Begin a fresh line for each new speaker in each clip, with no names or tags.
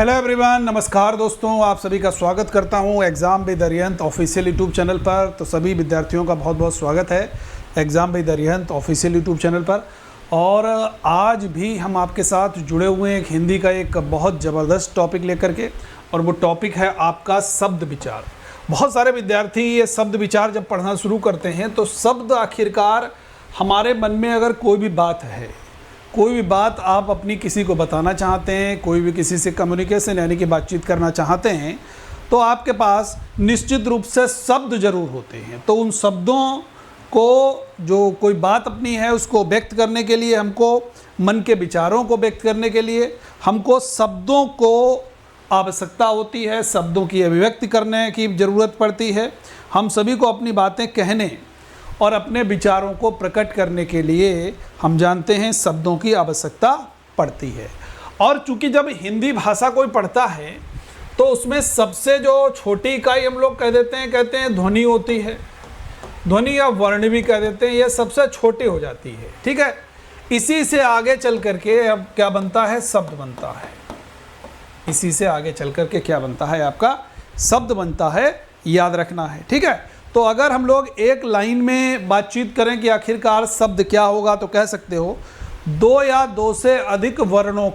Hello everyone, नमस्कार दोस्तों, आप सभी का स्वागत करता हूं exam with Arihant official YouTube channel पर। तो सभी विद्यार्थियों का बहुत बहुत स्वागत है exam with Arihant official YouTube channel पर। और आज भी हम आपके साथ जुड़े हुए हैं एक हिंदी का एक बहुत ज़बरदस्त टॉपिक लेकर के, और वो टॉपिक है आपका शब्द विचार। बहुत सारे विद्यार्थी ये शब्द विचार जब पढ़ना शुरू करते हैं तो शब्द आखिरकार हमारे मन में अगर कोई भी बात है, कोई भी बात आप अपनी किसी को बताना चाहते हैं, कोई भी किसी से कम्युनिकेशन यानी कि बातचीत करना चाहते हैं, तो आपके पास निश्चित रूप से शब्द ज़रूर होते हैं। तो उन शब्दों को, जो कोई बात अपनी है उसको व्यक्त करने के लिए, हमको मन के विचारों को व्यक्त करने के लिए हमको शब्दों को आवश्यकता होती है, शब्दों की अभिव्यक्ति करने की ज़रूरत पड़ती है। हम सभी को अपनी बातें कहने और अपने विचारों को प्रकट करने के लिए हम जानते हैं शब्दों की आवश्यकता पड़ती है। और चूंकि जब हिंदी भाषा कोई पढ़ता है तो उसमें सबसे जो छोटी इकाई हम लोग कहते हैं ध्वनि होती है, ध्वनि या वर्ण भी कह देते हैं, यह सबसे छोटी हो जाती है। ठीक है, इसी से आगे चल करके अब क्या बनता है, शब्द बनता है। इसी से आगे चल करके क्या बनता है, आपका शब्द बनता है, याद रखना है। ठीक है, तो अगर हम लोग एक लाइन में बातचीत करें कि आखिरकार शब्द क्या होगा, तो कह सकते हो दो या दो से अधिक वर्णों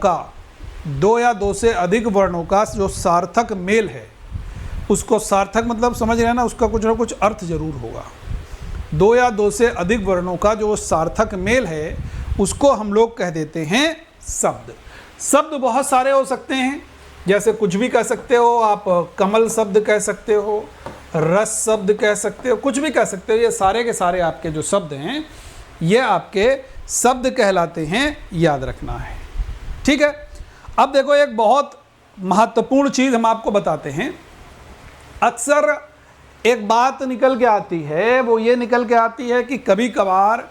का जो सार्थक मेल है, उसको सार्थक मतलब समझ रहे हैं ना, उसका कुछ ना कुछ अर्थ जरूर होगा। दो या दो से अधिक वर्णों का जो सार्थक मेल है उसको हम लोग कह देते हैं शब्द। शब्द बहुत सारे हो सकते हैं, जैसे कुछ भी कह सकते हो आप, कमल शब्द कह सकते हो, रस शब्द कह सकते हो, कुछ भी कह सकते हो। ये सारे के सारे आपके जो शब्द हैं ये आपके शब्द कहलाते हैं, याद रखना है। ठीक है, अब देखो एक बहुत महत्वपूर्ण चीज़ हम आपको बताते हैं। अक्सर एक बात निकल के आती है, वो ये निकल के आती है कि कभी कभार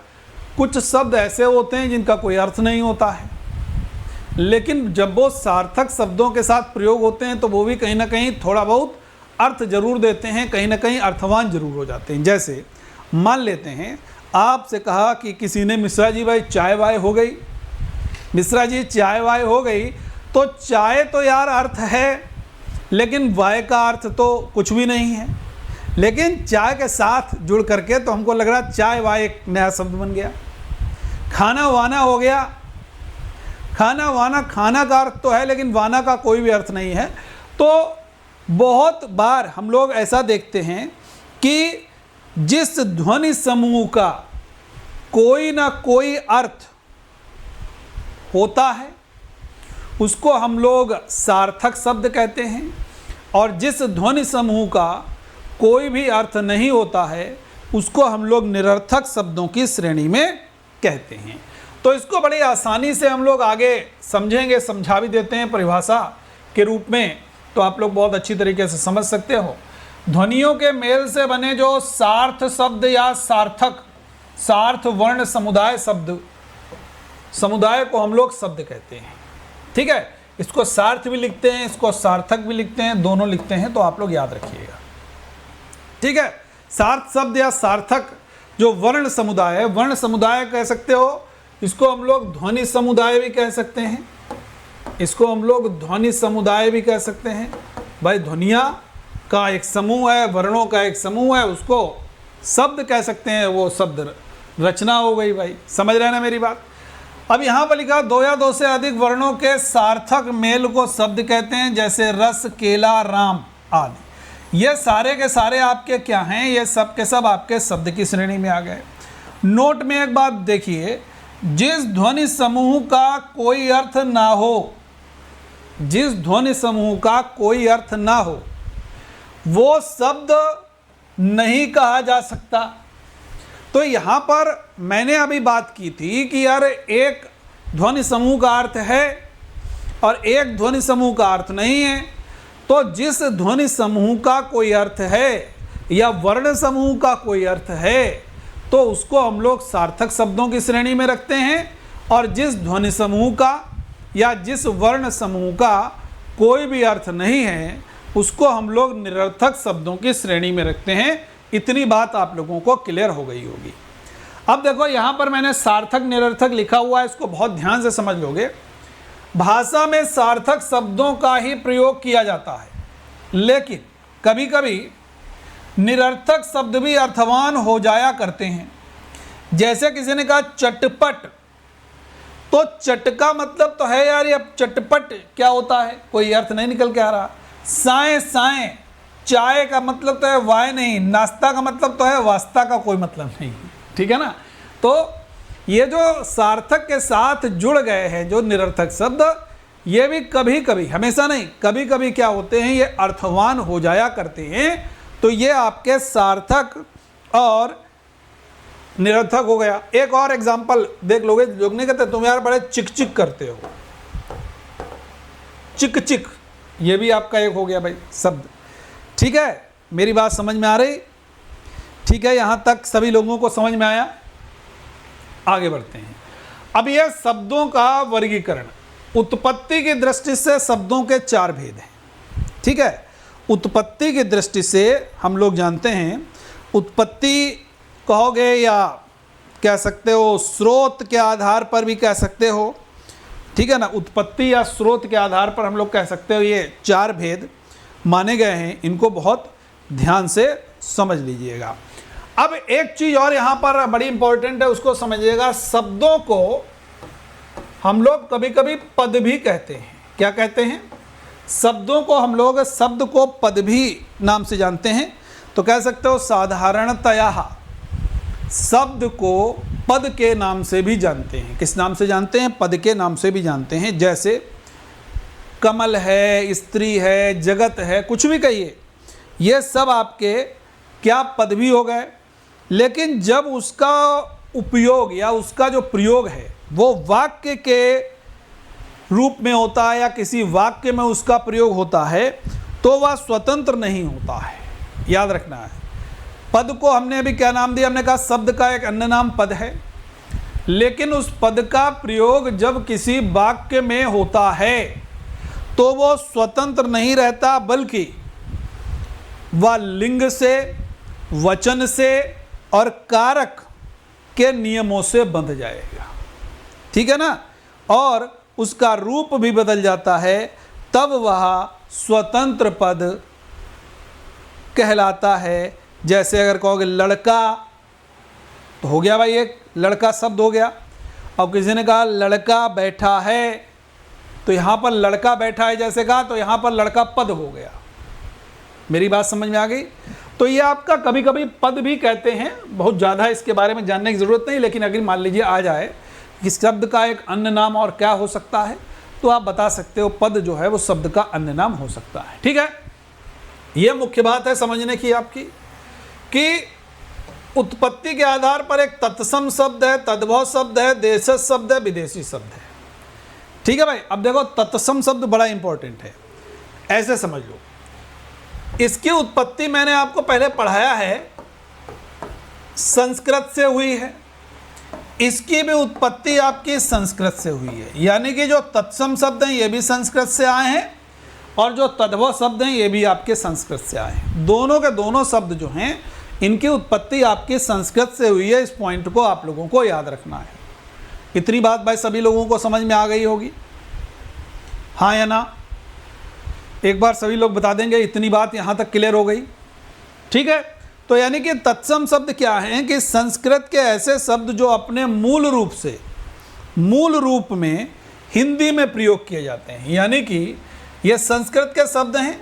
कुछ शब्द ऐसे होते हैं जिनका कोई अर्थ नहीं होता है, लेकिन जब वो सार्थक शब्दों के साथ प्रयोग होते हैं तो वो भी कहीं ना कहीं थोड़ा बहुत अर्थ जरूर देते हैं, कहीं ना कहीं अर्थवान जरूर हो जाते हैं। जैसे मान लेते हैं आपसे कहा कि किसी ने, मिश्रा जी भाई चाय वाय हो गई, मिश्रा जी चाय वाय हो गई, तो चाय तो यार अर्थ है, लेकिन वाय का अर्थ तो कुछ भी नहीं है। लेकिन चाय के साथ जुड़ करके तो हमको लग रहा चाय वाय एक नया शब्द बन गया। खाना वाना हो गया, खाना वाना, खाना का अर्थ तो है लेकिन वाना का कोई भी अर्थ नहीं है। तो बहुत बार हम लोग ऐसा देखते हैं कि जिस ध्वनि समूह का कोई ना कोई अर्थ होता है उसको हम लोग सार्थक शब्द कहते हैं, और जिस ध्वनि समूह का कोई भी अर्थ नहीं होता है उसको हम लोग निरर्थक शब्दों की श्रेणी में कहते हैं। तो इसको बड़ी आसानी से हम लोग आगे समझेंगे, समझा भी देते हैं परिभाषा के रूप में, तो आप लोग बहुत अच्छी तरीके से समझ सकते हो। ध्वनियों के मेल से बने जो सार्थ शब्द या सार्थक, सार्थ वर्ण समुदाय शब्द, समुदाय को हम लोग शब्द कहते हैं। ठीक है, इसको सार्थ भी लिखते हैं, इसको सार्थक भी लिखते हैं, दोनों लिखते हैं, तो आप लोग याद रखिएगा। ठीक है, सार्थ शब्द या सार्थक जो वर्ण समुदाय है, वर्ण समुदाय कह सकते हो, इसको हम लोग ध्वनि समुदाय भी कह सकते हैं, इसको हम लोग ध्वनि समुदाय भी कह सकते हैं। भाई ध्वनिया का एक समूह है, वर्णों का एक समूह है, उसको शब्द कह सकते हैं, वो शब्द रचना हो गई। भाई समझ रहे हैं ना मेरी बात। अब यहाँ पर लिखा दो या दो से अधिक वर्णों के सार्थक मेल को शब्द कहते हैं, जैसे रस, केला, राम आदि। ये सारे के सारे आपके क्या हैं, ये सब के सब आपके शब्द की श्रेणी में आ गए। नोट में एक बात देखिए, जिस ध्वनि समूह का कोई अर्थ ना हो, जिस ध्वनि समूह का कोई अर्थ ना हो वो शब्द नहीं कहा जा सकता। तो यहाँ पर मैंने अभी बात की थी कि यार एक ध्वनि समूह का अर्थ है और एक ध्वनि समूह का अर्थ नहीं है। तो जिस ध्वनि समूह का कोई अर्थ है या वर्ण समूह का कोई अर्थ है तो उसको हम लोग सार्थक शब्दों की श्रेणी में रखते हैं, और जिस ध्वनि समूह का या जिस वर्ण समूह का कोई भी अर्थ नहीं है उसको हम लोग निरर्थक शब्दों की श्रेणी में रखते हैं। इतनी बात आप लोगों को क्लियर हो गई होगी। अब देखो यहाँ पर मैंने सार्थक निरर्थक लिखा हुआ है, इसको बहुत ध्यान से समझ लोगे। भाषा में सार्थक शब्दों का ही प्रयोग किया जाता है, लेकिन कभी कभी निरर्थक शब्द भी अर्थवान हो जाया करते हैं। जैसे किसी ने कहा चटपट, तो चट का मतलब तो है यार, ये चटपट क्या होता है, कोई अर्थ नहीं निकल के आ रहा। साएं साएं, चाय का मतलब तो है वाय नहीं, नाश्ता का मतलब तो है वास्ता का कोई मतलब नहीं, ठीक है ना। तो ये जो सार्थक के साथ जुड़ गए हैं जो निरर्थक शब्द, ये भी कभी कभी, हमेशा नहीं, कभी कभी क्या होते हैं, ये अर्थवान हो जाया करते हैं। तो ये आपके सार्थक और निरर्थक हो गया। एक और एग्जाम्पल देख लोगे, लोग नहीं कहते तुम यार बड़े चिक चिक करते हो, चिक चिक, ये भी आपका एक हो गया भाई शब्द। ठीक है, मेरी बात समझ में आ रही? ठीक है, यहाँ तक सभी लोगों को समझ में आया? आगे बढ़ते हैं। अब यह शब्दों का वर्गीकरण, उत्पत्ति की दृष्टि से शब्दों के 4 भेद हैं। ठीक है, उत्पत्ति की दृष्टि से हम लोग जानते हैं, उत्पत्ति कहोगे या कह सकते हो स्रोत के आधार पर भी कह सकते हो, ठीक है ना। उत्पत्ति या स्रोत के आधार पर हम लोग कह सकते हो, ये 4 भेद माने गए हैं। इनको बहुत ध्यान से समझ लीजिएगा। अब एक चीज़ और यहाँ पर बड़ी इंपॉर्टेंट है, उसको समझिएगा। शब्दों को हम लोग कभी कभी पद भी कहते हैं। क्या कहते हैं? शब्दों को हम लोग शब्द को पद भी नाम से जानते हैं। तो कह सकते हो साधारणतया शब्द को पद के नाम से भी जानते हैं। किस नाम से जानते हैं? पद के नाम से भी जानते हैं। जैसे कमल है, स्त्री है, जगत है, कुछ भी कहिए, ये सब आपके क्या पद भी हो गए। लेकिन जब उसका उपयोग या उसका जो प्रयोग है वो वाक्य के रूप में होता है या किसी वाक्य में उसका प्रयोग होता है, तो वह स्वतंत्र नहीं होता है। याद रखना है। पद को हमने अभी क्या नाम दिया? हमने कहा शब्द का एक अन्य नाम पद है। लेकिन उस पद का प्रयोग जब किसी वाक्य में होता है तो वो स्वतंत्र नहीं रहता, बल्कि वह लिंग से, वचन से और कारक के नियमों से बंध जाएगा। ठीक है ना। और उसका रूप भी बदल जाता है, तब वह स्वतंत्र पद कहलाता है। जैसे अगर कहोगे लड़का, तो हो गया भाई, एक लड़का शब्द हो गया। अब किसी ने कहा लड़का बैठा है, तो यहाँ पर लड़का बैठा है जैसे कहा, तो यहाँ पर लड़का पद हो गया। मेरी बात समझ में आ गई? तो ये आपका कभी कभी पद भी कहते हैं। बहुत ज़्यादा इसके बारे में जानने की ज़रूरत नहीं, लेकिन अगर मान लीजिए आ जाए कि शब्द का एक अन्य नाम और क्या हो सकता है, तो आप बता सकते हो पद जो है वो शब्द का अन्य नाम हो सकता है। ठीक है, ये मुख्य बात है समझने की आपकी, कि उत्पत्ति के आधार पर एक तत्सम शब्द है, तद्भव शब्द है, देशज शब्द है, विदेशी शब्द है। ठीक है भाई। अब देखो तत्सम शब्द बड़ा इंपॉर्टेंट है, ऐसे समझ लो। इसकी उत्पत्ति मैंने आपको पहले पढ़ाया है, संस्कृत से हुई है। इसकी भी उत्पत्ति आपकी संस्कृत से हुई है। यानी कि जो तत्सम शब्द हैं ये भी संस्कृत से आए हैं, और जो तद्भव शब्द हैं ये भी आपके संस्कृत से आए हैं। दोनों के दोनों शब्द जो हैं, इनकी उत्पत्ति आपकी संस्कृत से हुई है। इस पॉइंट को आप लोगों को याद रखना है। इतनी बात भाई सभी लोगों को समझ में आ गई होगी, हाँ या ना? एक बार सभी लोग बता देंगे इतनी बात यहाँ तक क्लियर हो गई। ठीक है। तो यानी कि तत्सम शब्द क्या हैं कि संस्कृत के ऐसे शब्द जो अपने मूल रूप में हिंदी में प्रयोग किए जाते हैं। यानी कि ये संस्कृत के शब्द हैं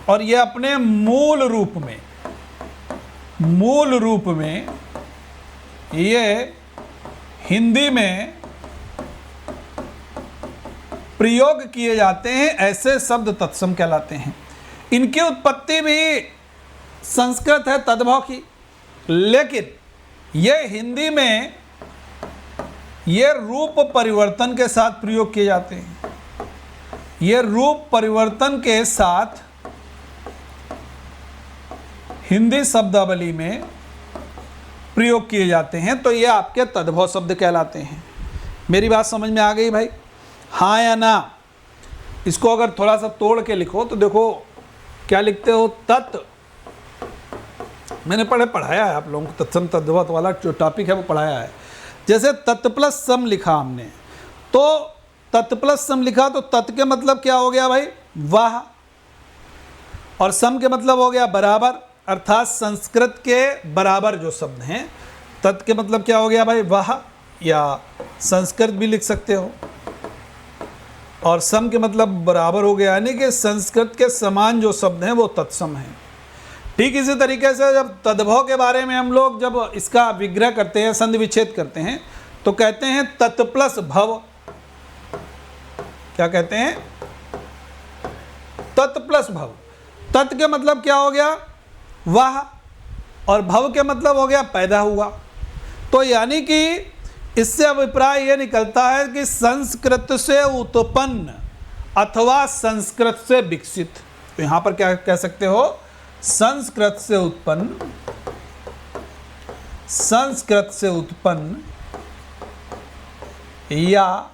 और ये अपने मूल रूप में ये हिंदी में प्रयोग किए जाते हैं। ऐसे शब्द तत्सम कहलाते हैं। इनकी उत्पत्ति भी संस्कृत है, तद्भव की, लेकिन ये हिंदी में ये रूप परिवर्तन के साथ प्रयोग किए जाते हैं। ये रूप परिवर्तन के साथ हिंदी शब्दावली में प्रयोग किए जाते हैं। तो ये आपके तद्भव शब्द कहलाते हैं। मेरी बात समझ में आ गई भाई, हाँ या ना? इसको अगर थोड़ा सा तोड़ के लिखो तो देखो क्या लिखते हो? तत्, मैंने पढ़ाया है आप लोगों को, तत्सम तद्भव वाला जो टॉपिक है वो पढ़ाया है। जैसे तत् प्लस सम लिखा हमने, तो तत् प्लस सम लिखा तो तत् के मतलब क्या हो गया भाई, वह, और सम के मतलब हो गया बराबर, अर्थात संस्कृत के बराबर जो शब्द हैं। तत् के मतलब क्या हो गया भाई, वह, या संस्कृत भी लिख सकते हो, और सम के मतलब बराबर हो गया, यानी कि संस्कृत के समान जो शब्द हैं वो तत्सम हैं। ठीक इसी तरीके से जब तद्भव के बारे में हम लोग जब इसका विग्रह करते हैं, संधि विच्छेद करते हैं, तो कहते हैं तत् प्लस भव। क्या कहते हैं, तत् प्लस भव। तत् के मतलब क्या हो गया, वह, और भव के मतलब हो गया पैदा हुआ। तो यानी कि इससे अभिप्राय यह निकलता है कि संस्कृत से उत्पन्न अथवा संस्कृत से विकसित। तो यहां पर क्या कह सकते हो, संस्कृत से उत्पन्न, संस्कृत से उत्पन्न या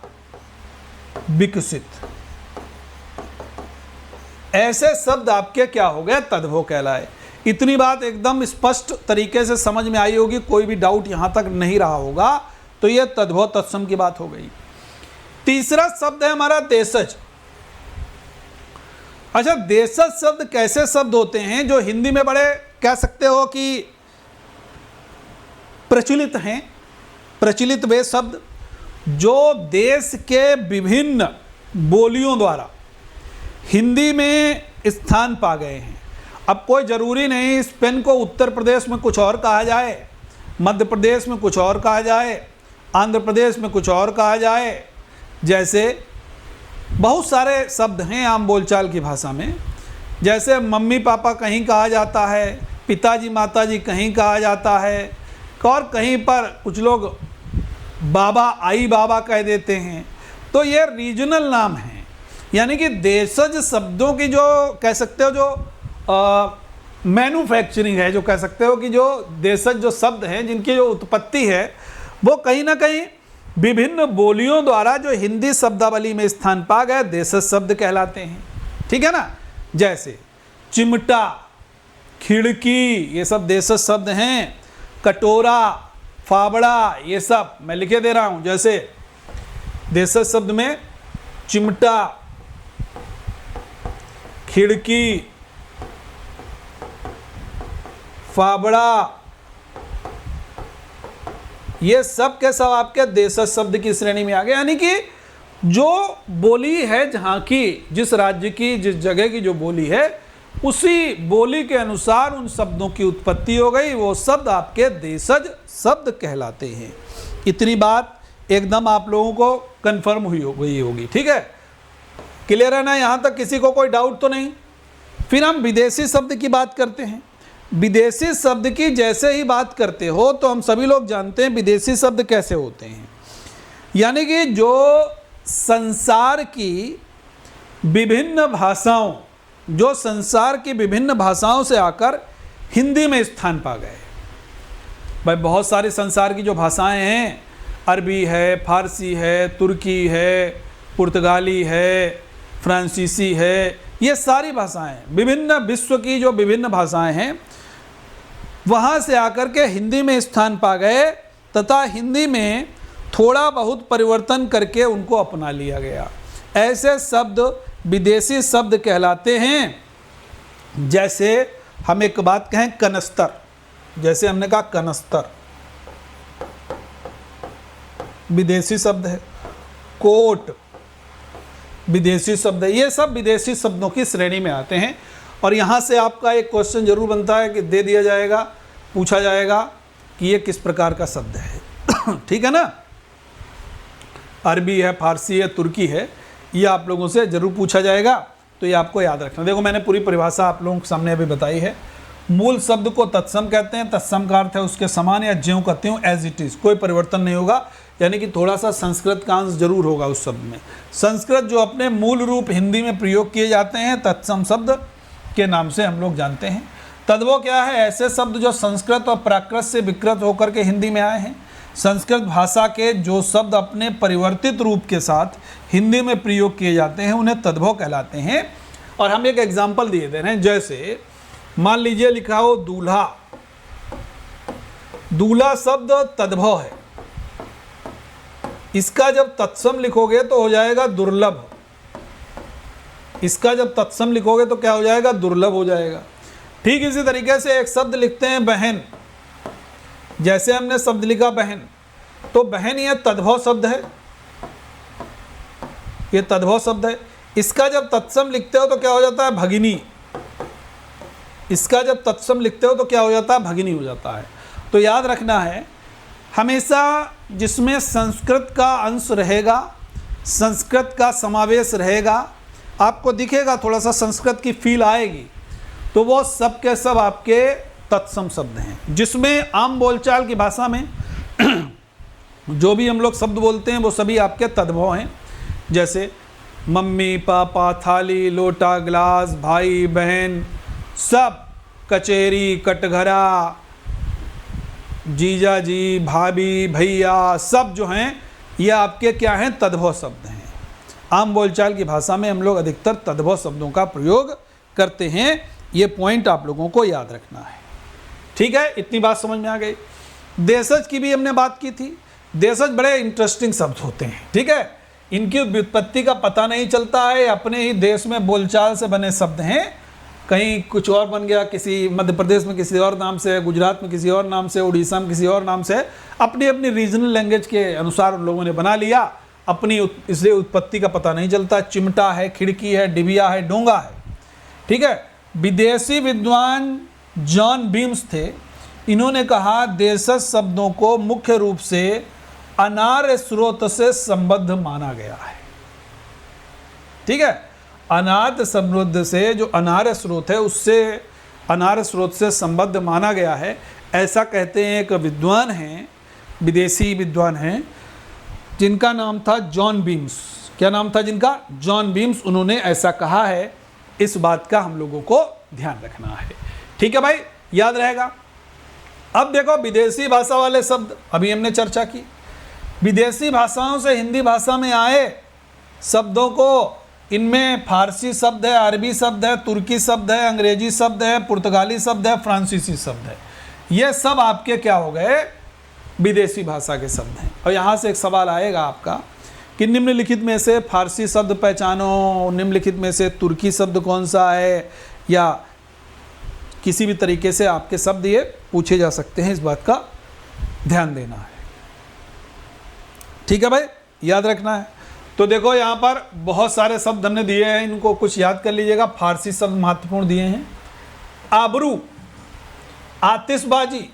विकसित, ऐसे शब्द आपके क्या हो गए, तद्भव कहलाए। इतनी बात एकदम स्पष्ट तरीके से समझ में आई होगी, कोई भी डाउट यहां तक नहीं रहा होगा। तो यह तद्भव तत्सम की बात हो गई। तीसरा शब्द है हमारा देशज। अच्छा, देशज शब्द कैसे शब्द होते हैं जो हिंदी में बड़े कह सकते हो कि प्रचलित हैं, प्रचलित वे शब्द जो देश के विभिन्न बोलियों द्वारा हिंदी में स्थान पा गए हैं। अब कोई ज़रूरी नहीं इस पेन को उत्तर प्रदेश में कुछ और कहा जाए, मध्य प्रदेश में कुछ और कहा जाए, आंध्र प्रदेश में कुछ और कहा जाए। जैसे बहुत सारे शब्द हैं आम बोलचाल की भाषा में, जैसे मम्मी पापा कहीं कहा जाता है, पिताजी माताजी कहीं कहा जाता है, और कहीं पर कुछ लोग बाबा आई बाबा कह देते हैं। तो ये रीजनल नाम हैं, यानी कि देशज शब्दों की जो कह सकते हो जो मैन्युफैक्चरिंग है, जो कह सकते हो कि जो देशज जो शब्द हैं जिनकी जो उत्पत्ति है वो कहीं ना कहीं विभिन्न बोलियों द्वारा जो हिंदी शब्दावली में स्थान पा गए देशज शब्द कहलाते हैं। ठीक है ना, जैसे चिमटा, खिड़की, ये सब देशज शब्द हैं। कटोरा, फावड़ा, ये सब मैं लिखे दे रहा हूं। जैसे देशज शब्द में चिमटा, खिड़की, फावड़ा, ये सब के सब आपके देशज शब्द की श्रेणी में आ गए। यानी कि जो बोली है जहाँ की, जिस राज्य की, जिस जगह की जो बोली है, उसी बोली के अनुसार उन शब्दों की उत्पत्ति हो गई, वो शब्द आपके देशज शब्द कहलाते हैं। इतनी बात एकदम आप लोगों को कंफर्म हुई हो गई होगी। ठीक है, क्लियर है ना, यहाँ तक किसी को कोई डाउट तो नहीं। फिर हम विदेशी शब्द की बात करते हैं। विदेशी शब्द की जैसे ही बात करते हो तो हम सभी लोग जानते हैं विदेशी शब्द कैसे होते हैं, यानी कि जो संसार की विभिन्न भाषाओं, जो संसार की विभिन्न भाषाओं से आकर हिंदी में स्थान पा गए। भाई बहुत सारी संसार की जो भाषाएं हैं, अरबी है, फारसी है, तुर्की है, पुर्तगाली है, फ्रांसीसी है, ये सारी भाषाएं, विभिन्न विश्व की जो विभिन्न भाषाएं हैं वहाँ से आकर के हिंदी में स्थान पा गए तथा हिंदी में थोड़ा बहुत परिवर्तन करके उनको अपना लिया गया। ऐसे शब्द विदेशी शब्द कहलाते हैं। जैसे हम एक बात कहें कनस्तर, जैसे हमने कहा कनस्तर विदेशी शब्द है, कोट विदेशी शब्द है। ये सब विदेशी शब्दों की श्रेणी में आते हैं। और यहाँ से आपका एक क्वेश्चन जरूर बनता है कि दे दिया जाएगा, पूछा जाएगा कि ये किस प्रकार का शब्द है। ठीक है ना, अरबी है, फारसी है, तुर्की है, ये आप लोगों से जरूर पूछा जाएगा, तो ये आपको याद रखना। देखो मैंने पूरी परिभाषा आप लोगों के सामने अभी बताई है। मूल शब्द को तत्सम कहते हैं, तत्सम का अर्थ है उसके समान या ज्यों का त्यों, एज इट इज, कोई परिवर्तन नहीं होगा, यानी कि थोड़ा सा संस्कृत का अंश जरूर होगा उस शब्द में। संस्कृत जो अपने मूल रूप हिंदी में प्रयोग किए जाते हैं तत्सम शब्द के नाम से हम लोग जानते हैं। तद्भव क्या है, ऐसे शब्द जो संस्कृत और प्राकृत से विकृत होकर के हिंदी में आए हैं। संस्कृत भाषा के जो शब्द अपने परिवर्तित रूप के साथ हिंदी में प्रयोग किए जाते हैं उन्हें तद्भव कहलाते हैं। और हम एक एग्जाम्पल दिए दे रहे हैं, जैसे मान लीजिए लिखा हो दूल्हा, दूल्हा शब्द तद्भव है, इसका जब तत्सम लिखोगे तो हो जाएगा दुर्लभ। इसका जब तत्सम लिखोगे तो क्या हो जाएगा? दुर्लभ हो जाएगा। ठीक इसी तरीके से एक शब्द लिखते हैं बहन। जैसे हमने शब्द लिखा बहन, तो बहन ये तद्भव शब्द है, ये तद्भव शब्द है। इसका जब तत्सम लिखते हो तो क्या हो जाता है? भगिनी। इसका जब तत्सम लिखते हो तो क्या हो जाता है? भगिनी हो जाता है। तो याद रखना है, हमेशा जिसमें संस्कृत का अंश रहेगा, संस्कृत का समावेश रहेगा, आपको दिखेगा थोड़ा सा संस्कृत की फील आएगी, तो वो सब के सब आपके तत्सम शब्द हैं। जिसमें आम बोलचाल की भाषा में जो भी हम लोग शब्द बोलते हैं वो सभी आपके तद्भव हैं। जैसे मम्मी, पापा, थाली, लोटा, गिलास, भाई, बहन, सब, कचेरी, कटघरा, जीजा जी, भाभी, भैया, सब जो हैं ये आपके क्या हैं? तद्भव शब्द हैं। आम बोलचाल की भाषा में हम लोग अधिकतर तद्भव शब्दों का प्रयोग करते हैं। ये पॉइंट आप लोगों को याद रखना है। ठीक है, इतनी बात समझ में आ गई। देशज की भी हमने बात की थी। देशज बड़े इंटरेस्टिंग शब्द होते हैं। ठीक है, इनकी व्युत्पत्ति का पता नहीं चलता है, अपने ही देश में बोलचाल से बने शब्द हैं। कहीं कुछ और बन गया, किसी मध्य प्रदेश में किसी और नाम से, गुजरात में किसी और नाम से, उड़ीसा में किसी और नाम से, अपनी अपनी रीजनल लैंग्वेज के अनुसार उन लोगों ने बना लिया। अपनी इसलिए उत्पत्ति का पता नहीं चलता। चिमटा है, खिड़की है, डिबिया है, डोंगा है। ठीक है, विदेशी विद्वान जॉन बीम्स थे। इन्होंने कहा देशज शब्दों को मुख्य रूप से अनार्य स्रोत से संबद्ध माना गया है। ठीक है, अनार्य समृद्ध से, जो अनार्य स्रोत है उससे, अनार्य स्रोत से संबद्ध माना गया है, ऐसा कहते हैं। एक विद्वान हैं, विदेशी विद्वान हैं, जिनका नाम था जॉन बीम्स। क्या नाम था जिनका? John beams. उन्होंने ऐसा कहा है। इस बात का हम लोगों को ध्यान रखना है। ठीक है भाई, याद रहेगा। अब देखो, विदेशी भाषा वाले शब्द अभी हमने चर्चा की। विदेशी भाषाओं से हिंदी भाषा में आए शब्दों को, इनमें फारसी शब्द है, अरबी शब्द है, तुर्की शब्द है, अंग्रेजी शब्द है, पुर्तगाली शब्द है, फ्रांसीसी शब्द है। ये सब आपके क्या हो गए? विदेशी भाषा के शब्द हैं। और यहाँ से एक सवाल आएगा आपका कि निम्नलिखित में से फारसी शब्द पहचानो, निम्नलिखित में से तुर्की शब्द कौन सा है, या किसी भी तरीके से आपके शब्द ये पूछे जा सकते हैं। इस बात का ध्यान देना है। ठीक है भाई, याद रखना है। तो देखो, यहाँ पर बहुत सारे शब्द हमने दिए हैं, इनको कुछ याद कर लीजिएगा। फारसी शब्द महत्वपूर्ण दिए हैं। आबरू, आतिशबाजी,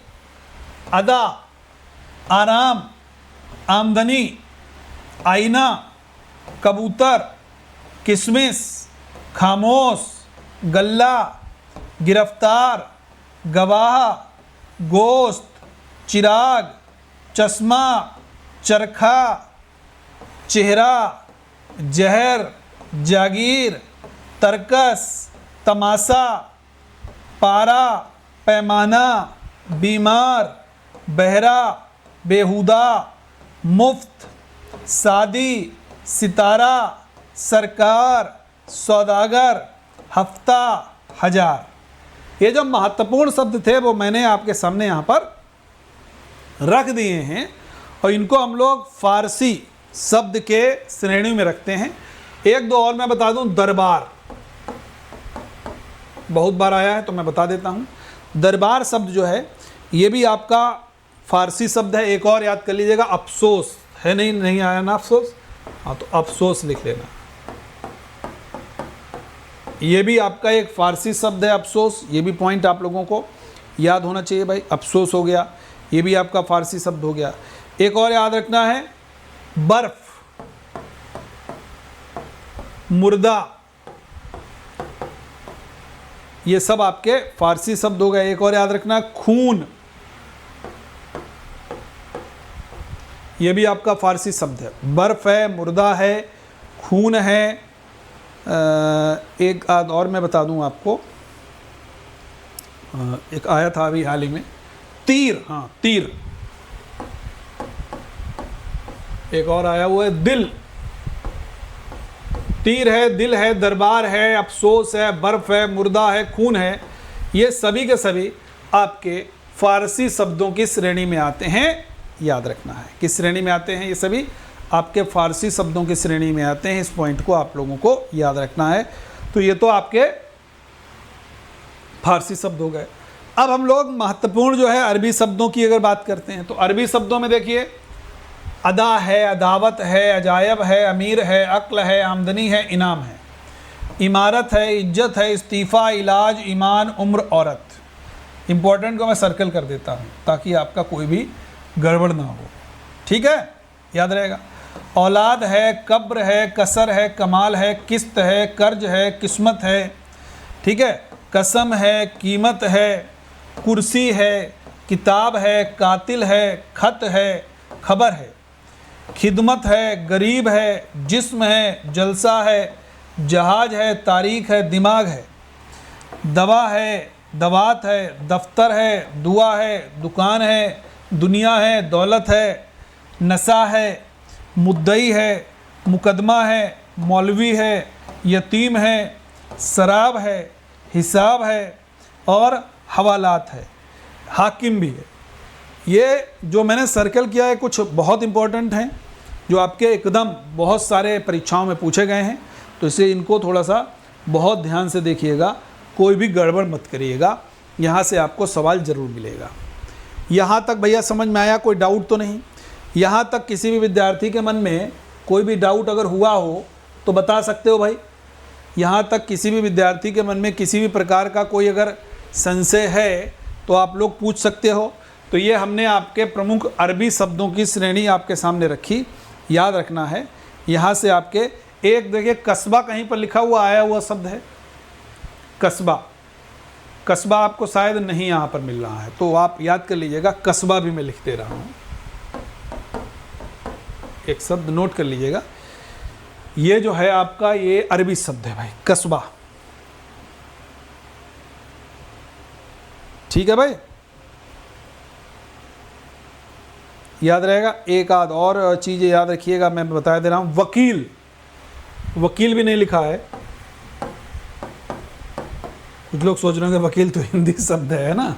अदा, आराम, आमदनी, आईना, कबूतर, किशमिश, खामोश, गल्ला, गिरफ्तार, गवाह, गोश्त, चिराग, चश्मा, चरखा, चेहरा, जहर, जागीर, तरकस, तमाशा, पारा, पैमाना, बीमार, बहरा, बेहुदा, मुफ्त, शादी, सितारा, सरकार, सौदागर, हफ्ता, हजार। ये जो महत्वपूर्ण शब्द थे वो मैंने आपके सामने यहाँ पर रख दिए हैं, और इनको हम लोग फारसी शब्द के श्रेणी में रखते हैं। एक दो और मैं बता दूं। दरबार बहुत बार आया है तो मैं बता देता हूं। दरबार शब्द जो है ये भी आपका फारसी शब्द है। एक और याद कर लीजिएगा, अफसोस है। नहीं आया ना अफसोस? हाँ, तो अफसोस लिख लेना। ये भी आपका एक फारसी शब्द है, अफसोस। ये भी पॉइंट आप लोगों को याद होना चाहिए भाई। अफसोस हो गया, ये भी आपका फारसी शब्द हो गया। एक और याद रखना है, बर्फ, मुर्दा, ये सब आपके फारसी शब्द हो गए। एक और याद रखना, खून, ये भी आपका फारसी शब्द है। बर्फ है, मुर्दा है, खून है। एक आध और मैं बता दूं आपको, एक आया था अभी हाल ही में, तीर। हाँ, तीर। एक और आया हुआ है, दिल। तीर है, दिल है, दरबार है, अफसोस है, बर्फ है, मुर्दा है, खून है। ये सभी के सभी आपके फारसी शब्दों की श्रेणी में आते हैं। याद रखना है किस श्रेणी में आते हैं ये सभी। आपके फारसी शब्दों की श्रेणी में आते हैं। इस पॉइंट को आप लोगों को याद रखना है। तो ये तो आपके फारसी शब्द हो गए। अब हम लोग महत्वपूर्ण जो है अरबी शब्दों की अगर बात करते हैं तो अरबी शब्दों में देखिए, अदा है, अदावत है, अजायब है, अमीर है, अक्ल है, आमदनी है, इनाम है, इमारत है, इज्जत है, इस्तीफ़ा, इलाज, ईमान, उम्र, औरत। इम्पोर्टेंट को मैं सर्कल कर देता हूँ ताकि आपका कोई भी गड़बड़ ना हो, ठीक है, याद रहेगा। औलाद है, कब्र है, कसर है, कमाल है, किस्त है, कर्ज है, किस्मत है, ठीक है, कसम है, कीमत है, कुर्सी है, किताब है, कातिल है, खत है, खबर है, खिदमत है, गरीब है, जिस्म है, जलसा है, जहाज है, तारीख है, दिमाग है, दवा है, दवात है, दफ्तर है, दुआ है, दुकान है, दुनिया है, दौलत है, नशा है, मुद्दई है, मुकदमा है, मौलवी है, यतीम है, शराब है, हिसाब है और हवालात है, हाकिम भी है। ये जो मैंने सर्कल किया है कुछ बहुत इंपॉर्टेंट हैं जो आपके एकदम बहुत सारे परीक्षाओं में पूछे गए हैं, तो इसे इनको थोड़ा सा बहुत ध्यान से देखिएगा, कोई भी गड़बड़ मत करिएगा, यहाँ से आपको सवाल ज़रूर मिलेगा। यहाँ तक भैया समझ में आया? कोई डाउट तो नहीं? यहाँ तक किसी भी विद्यार्थी के मन में कोई भी डाउट अगर हुआ हो तो बता सकते हो भाई। यहाँ तक किसी भी विद्यार्थी के मन में किसी भी प्रकार का कोई अगर संशय है तो आप लोग पूछ सकते हो। तो ये हमने आपके प्रमुख अरबी शब्दों की श्रेणी आपके सामने रखी, याद रखना है। यहाँ से आपके एक देखिए, कस्बा कहीं पर लिखा हुआ आया हुआ शब्द है, कस्बा। कस्बा आपको शायद नहीं यहाँ पर मिल रहा है, तो आप याद कर लीजिएगा, कस्बा भी मैं लिख दे रहा हूँ, एक शब्द नोट कर लीजिएगा। ये जो है आपका ये अरबी शब्द है भाई, कस्बा, ठीक है भाई, याद रहेगा। एक आध और चीज़ें याद रखिएगा, मैं बता दे रहा हूँ। वकील, वकील भी नहीं लिखा है। कुछ लोग सोच रहे होंगे वकील तो हिंदी शब्द है ना,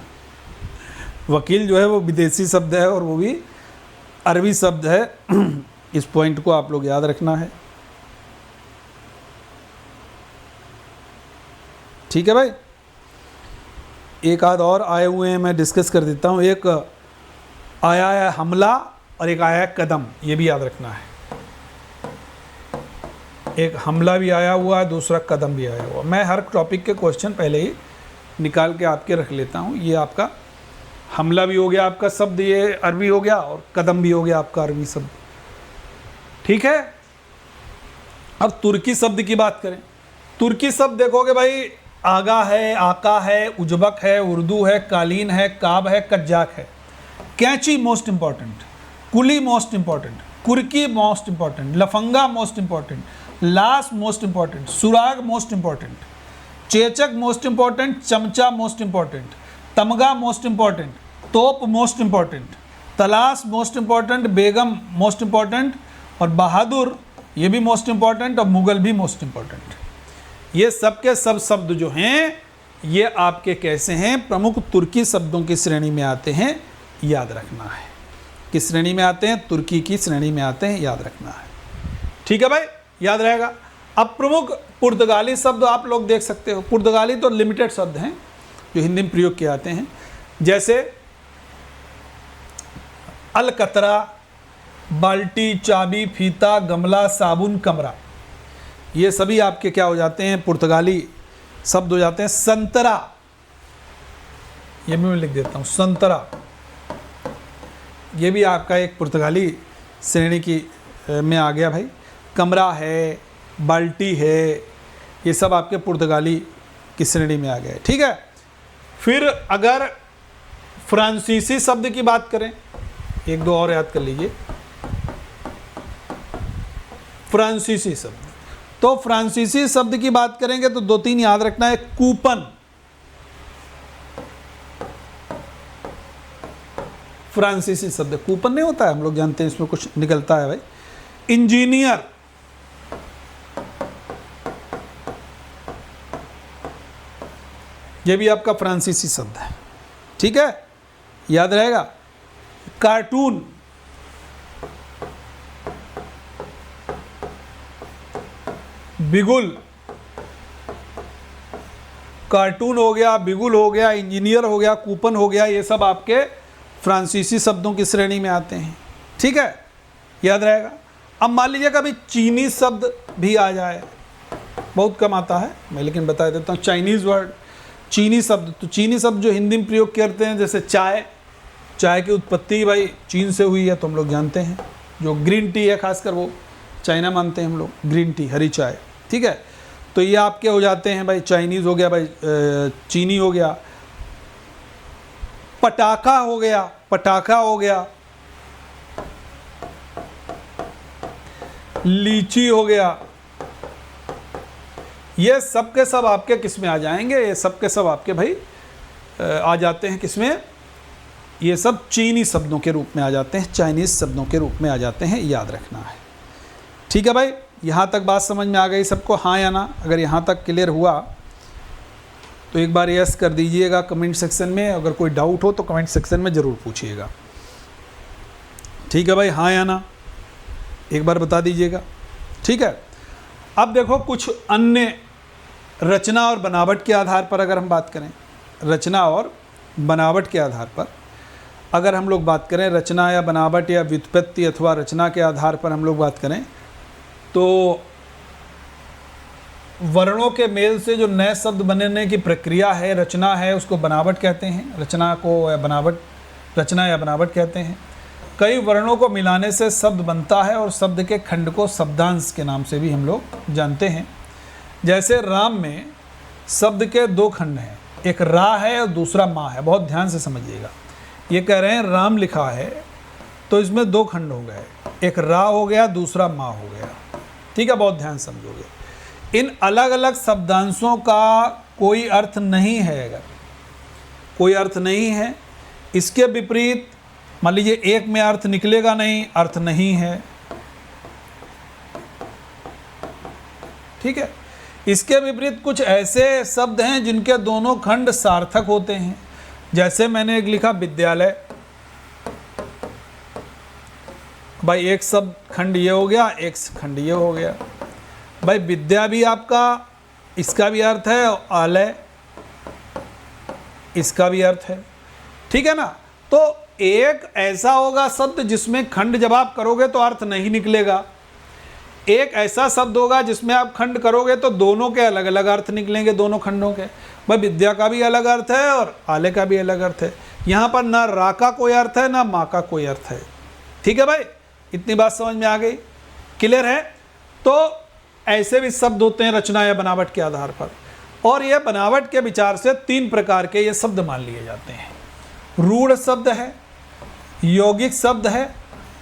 वकील जो है वो विदेशी शब्द है और वो भी अरबी शब्द है। इस पॉइंट को आप लोग याद रखना है, ठीक है भाई। एक आध और आए हुए हैं, मैं डिस्कस कर देता हूँ। एक आया है हमला और एक आया है कदम, ये भी याद रखना है। एक हमला भी आया हुआ है, दूसरा कदम भी आया हुआ। मैं हर टॉपिक के क्वेश्चन पहले ही निकाल के आपके रख लेता हूँ। ये आपका हमला भी हो गया आपका शब्द, ये अरबी हो गया, और कदम भी हो गया आपका अरबी शब्द, ठीक है। अब तुर्की शब्द की बात करें। तुर्की शब्द देखोगे भाई, आगा है, आका है, उजबक है, उर्दू है, कालीन है, काब है, कज्जाक है। कैंची मोस्ट इंपॉर्टेंट, कुली मोस्ट इंपॉर्टेंट, कुर्की मोस्ट इंपॉर्टेंट, लफंगा मोस्ट इंपॉर्टेंट, लाश मोस्ट इंपॉर्टेंट, सुराग मोस्ट इंपॉर्टेंट, चेचक मोस्ट इंपॉर्टेंट, चमचा मोस्ट इंपॉर्टेंट, तमगा मोस्ट इंपॉर्टेंट, तोप मोस्ट इंपॉर्टेंट, तलाश मोस्ट इंपॉर्टेंट, बेगम मोस्ट इंपॉर्टेंट, और बहादुर ये भी मोस्ट इंपॉर्टेंट, और मुगल भी मोस्ट इंपॉर्टेंट। ये सब के सब शब्द जो हैं ये आपके कैसे हैं, प्रमुख तुर्की शब्दों की श्रेणी में आते हैं, याद रखना है। किस श्रेणी में आते हैं? तुर्की की श्रेणी में आते हैं, याद रखना है, ठीक है भाई, याद रहेगा। अब प्रमुख पुर्तगाली शब्द आप लोग देख सकते हो। पुर्तगाली तो लिमिटेड शब्द हैं जो हिंदी में प्रयोग किए जाते हैं, जैसे अलकतरा, बाल्टी, चाबी, फीता, गमला, साबुन, कमरा, ये सभी आपके क्या हो जाते हैं? पुर्तगाली शब्द हो जाते हैं। संतरा, ये भी मैं लिख देता हूँ, संतरा, ये भी आपका एक पुर्तगाली श्रेणी की में आ गया भाई। कमरा है, बाल्टी है, ये सब आपके पुर्तगाली की श्रेणी में आ गए, ठीक है। फिर अगर फ्रांसीसी शब्द की बात करें, एक दो और याद कर लीजिए। फ्रांसीसी शब्द, तो फ्रांसीसी शब्द की बात करेंगे तो दो तीन याद रखना है। कूपन, फ्रांसीसी शब्द, कूपन नहीं होता है, हम लोग जानते हैं इसमें कुछ निकलता है भाई। इंजीनियर, ये भी आपका फ्रांसीसी शब्द है, ठीक है, याद रहेगा। कार्टून, बिगुल, कार्टून हो गया, बिगुल हो गया, इंजीनियर हो गया, कूपन हो गया, ये सब आपके फ्रांसीसी शब्दों की श्रेणी में आते हैं। ठीक है, याद रहेगा। अब मान लीजिए कभी चीनी शब्द भी आ जाए, बहुत कम आता है, मैं लेकिन बता देता हूँ। चाइनीज़ वर्ड, चीनी शब्द, तो चीनी शब्द जो हिंदी में प्रयोग करते हैं, जैसे चाय, चाय की उत्पत्ति भाई चीन से हुई है तो हम लोग जानते हैं। जो ग्रीन टी है खासकर वो चाइना मानते हैं हम लोग, ग्रीन टी, हरी चाय। ठीक है, तो ये आपके हो जाते हैं भाई, चाइनीज़ हो गया भाई, चीनी हो गया। पटाखा हो गया, पटाखा हो गया, लीची हो गया, ये सब के सब आपके किस में आ जाएंगे? ये सब के सब आपके भाई आ जाते हैं किस में? ये सब चीनी शब्दों के रूप में आ जाते हैं, चाइनीज़ शब्दों के रूप में आ जाते हैं, याद रखना है। ठीक है भाई, यहाँ तक बात समझ में आ गई सबको, हाँ या ना? अगर यहाँ तक क्लियर हुआ तो एक बार यस कर दीजिएगा कमेंट सेक्शन में। अगर कोई डाउट हो तो कमेंट सेक्शन में ज़रूर पूछिएगा। ठीक है भाई, हाँ या ना एक बार बता दीजिएगा। ठीक है, अब देखो कुछ अन्य रचना और बनावट के आधार पर अगर हम बात करें, रचना और बनावट के आधार पर अगर हम लोग बात करें, रचना या बनावट या व्युत्पत्ति अथवा रचना के आधार पर हम लोग बात करें, तो वर्णों के मेल से जो नए शब्द बनने की प्रक्रिया है, रचना है, उसको बनावट कहते हैं। रचना को या बनावट, रचना या बनावट कहते हैं। कई वर्णों को मिलाने से शब्द बनता है और शब्द के खंड को शब्दांश के नाम से भी हम लोग जानते हैं। जैसे राम में शब्द के दो खंड हैं, एक रा है और दूसरा माँ है। बहुत ध्यान से समझिएगा, ये कह रहे हैं राम लिखा है तो इसमें दो खंड हो गए, एक रा हो गया, दूसरा माँ हो गया। ठीक है, बहुत ध्यान समझोगे। इन अलग अलग शब्दांशों का कोई अर्थ नहीं है, अगर कोई अर्थ नहीं है। इसके विपरीत मान लीजिए एक में अर्थ निकलेगा नहीं, अर्थ नहीं है। ठीक है, इसके विपरीत कुछ ऐसे शब्द हैं जिनके दोनों खंड सार्थक होते हैं। जैसे मैंने एक लिखा विद्यालय, भाई एक शब्द खंड ये हो गया, एक खंड ये हो गया। भाई विद्या भी आपका, इसका भी अर्थ है, और आलय इसका भी अर्थ है। ठीक है ना? तो एक ऐसा होगा शब्द जिसमें खंड जब आप करोगे तो अर्थ नहीं निकलेगा। एक ऐसा शब्द होगा जिसमें आप खंड करोगे तो दोनों के अलग अलग अर्थ निकलेंगे, दोनों खंडों के। भाई विद्या का भी अलग अर्थ है और आले का भी अलग अर्थ है। यहाँ पर ना रा का कोई अर्थ है, ना माँ का कोई अर्थ है। ठीक है भाई, इतनी बात समझ में आ गई, क्लियर है? तो ऐसे भी शब्द होते हैं रचना या बनावट के आधार पर, और ये बनावट के विचार से तीन प्रकार के ये शब्द मान लिए जाते हैं। रूढ़ शब्द है, यौगिक शब्द है,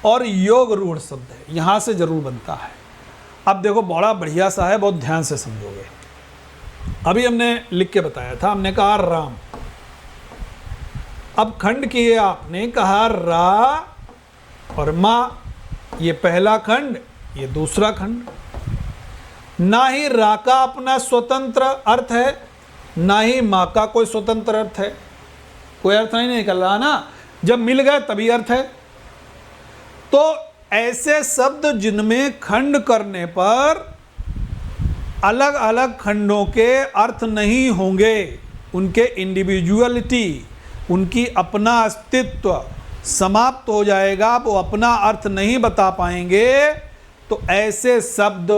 और योग रूढ़ शब्द है। यहाँ से जरूर बनता है। अब देखो बड़ा बढ़िया सा है, बहुत ध्यान से समझोगे। अभी हमने लिख के बताया था, हमने कहा राम, अब खंड किए, आपने कहा रा और माँ, ये पहला खंड, ये दूसरा खंड। ना ही रा का अपना स्वतंत्र अर्थ है, ना ही माँ का कोई स्वतंत्र अर्थ है। कोई अर्थ नहीं निकल रहा ना, जब मिल गए तभी अर्थ है। तो ऐसे शब्द जिनमें खंड करने पर अलग अलग खंडों के अर्थ नहीं होंगे, उनके इंडिविजुअलिटी, उनकी अपना अस्तित्व समाप्त हो जाएगा, वो अपना अर्थ नहीं बता पाएंगे, तो ऐसे शब्द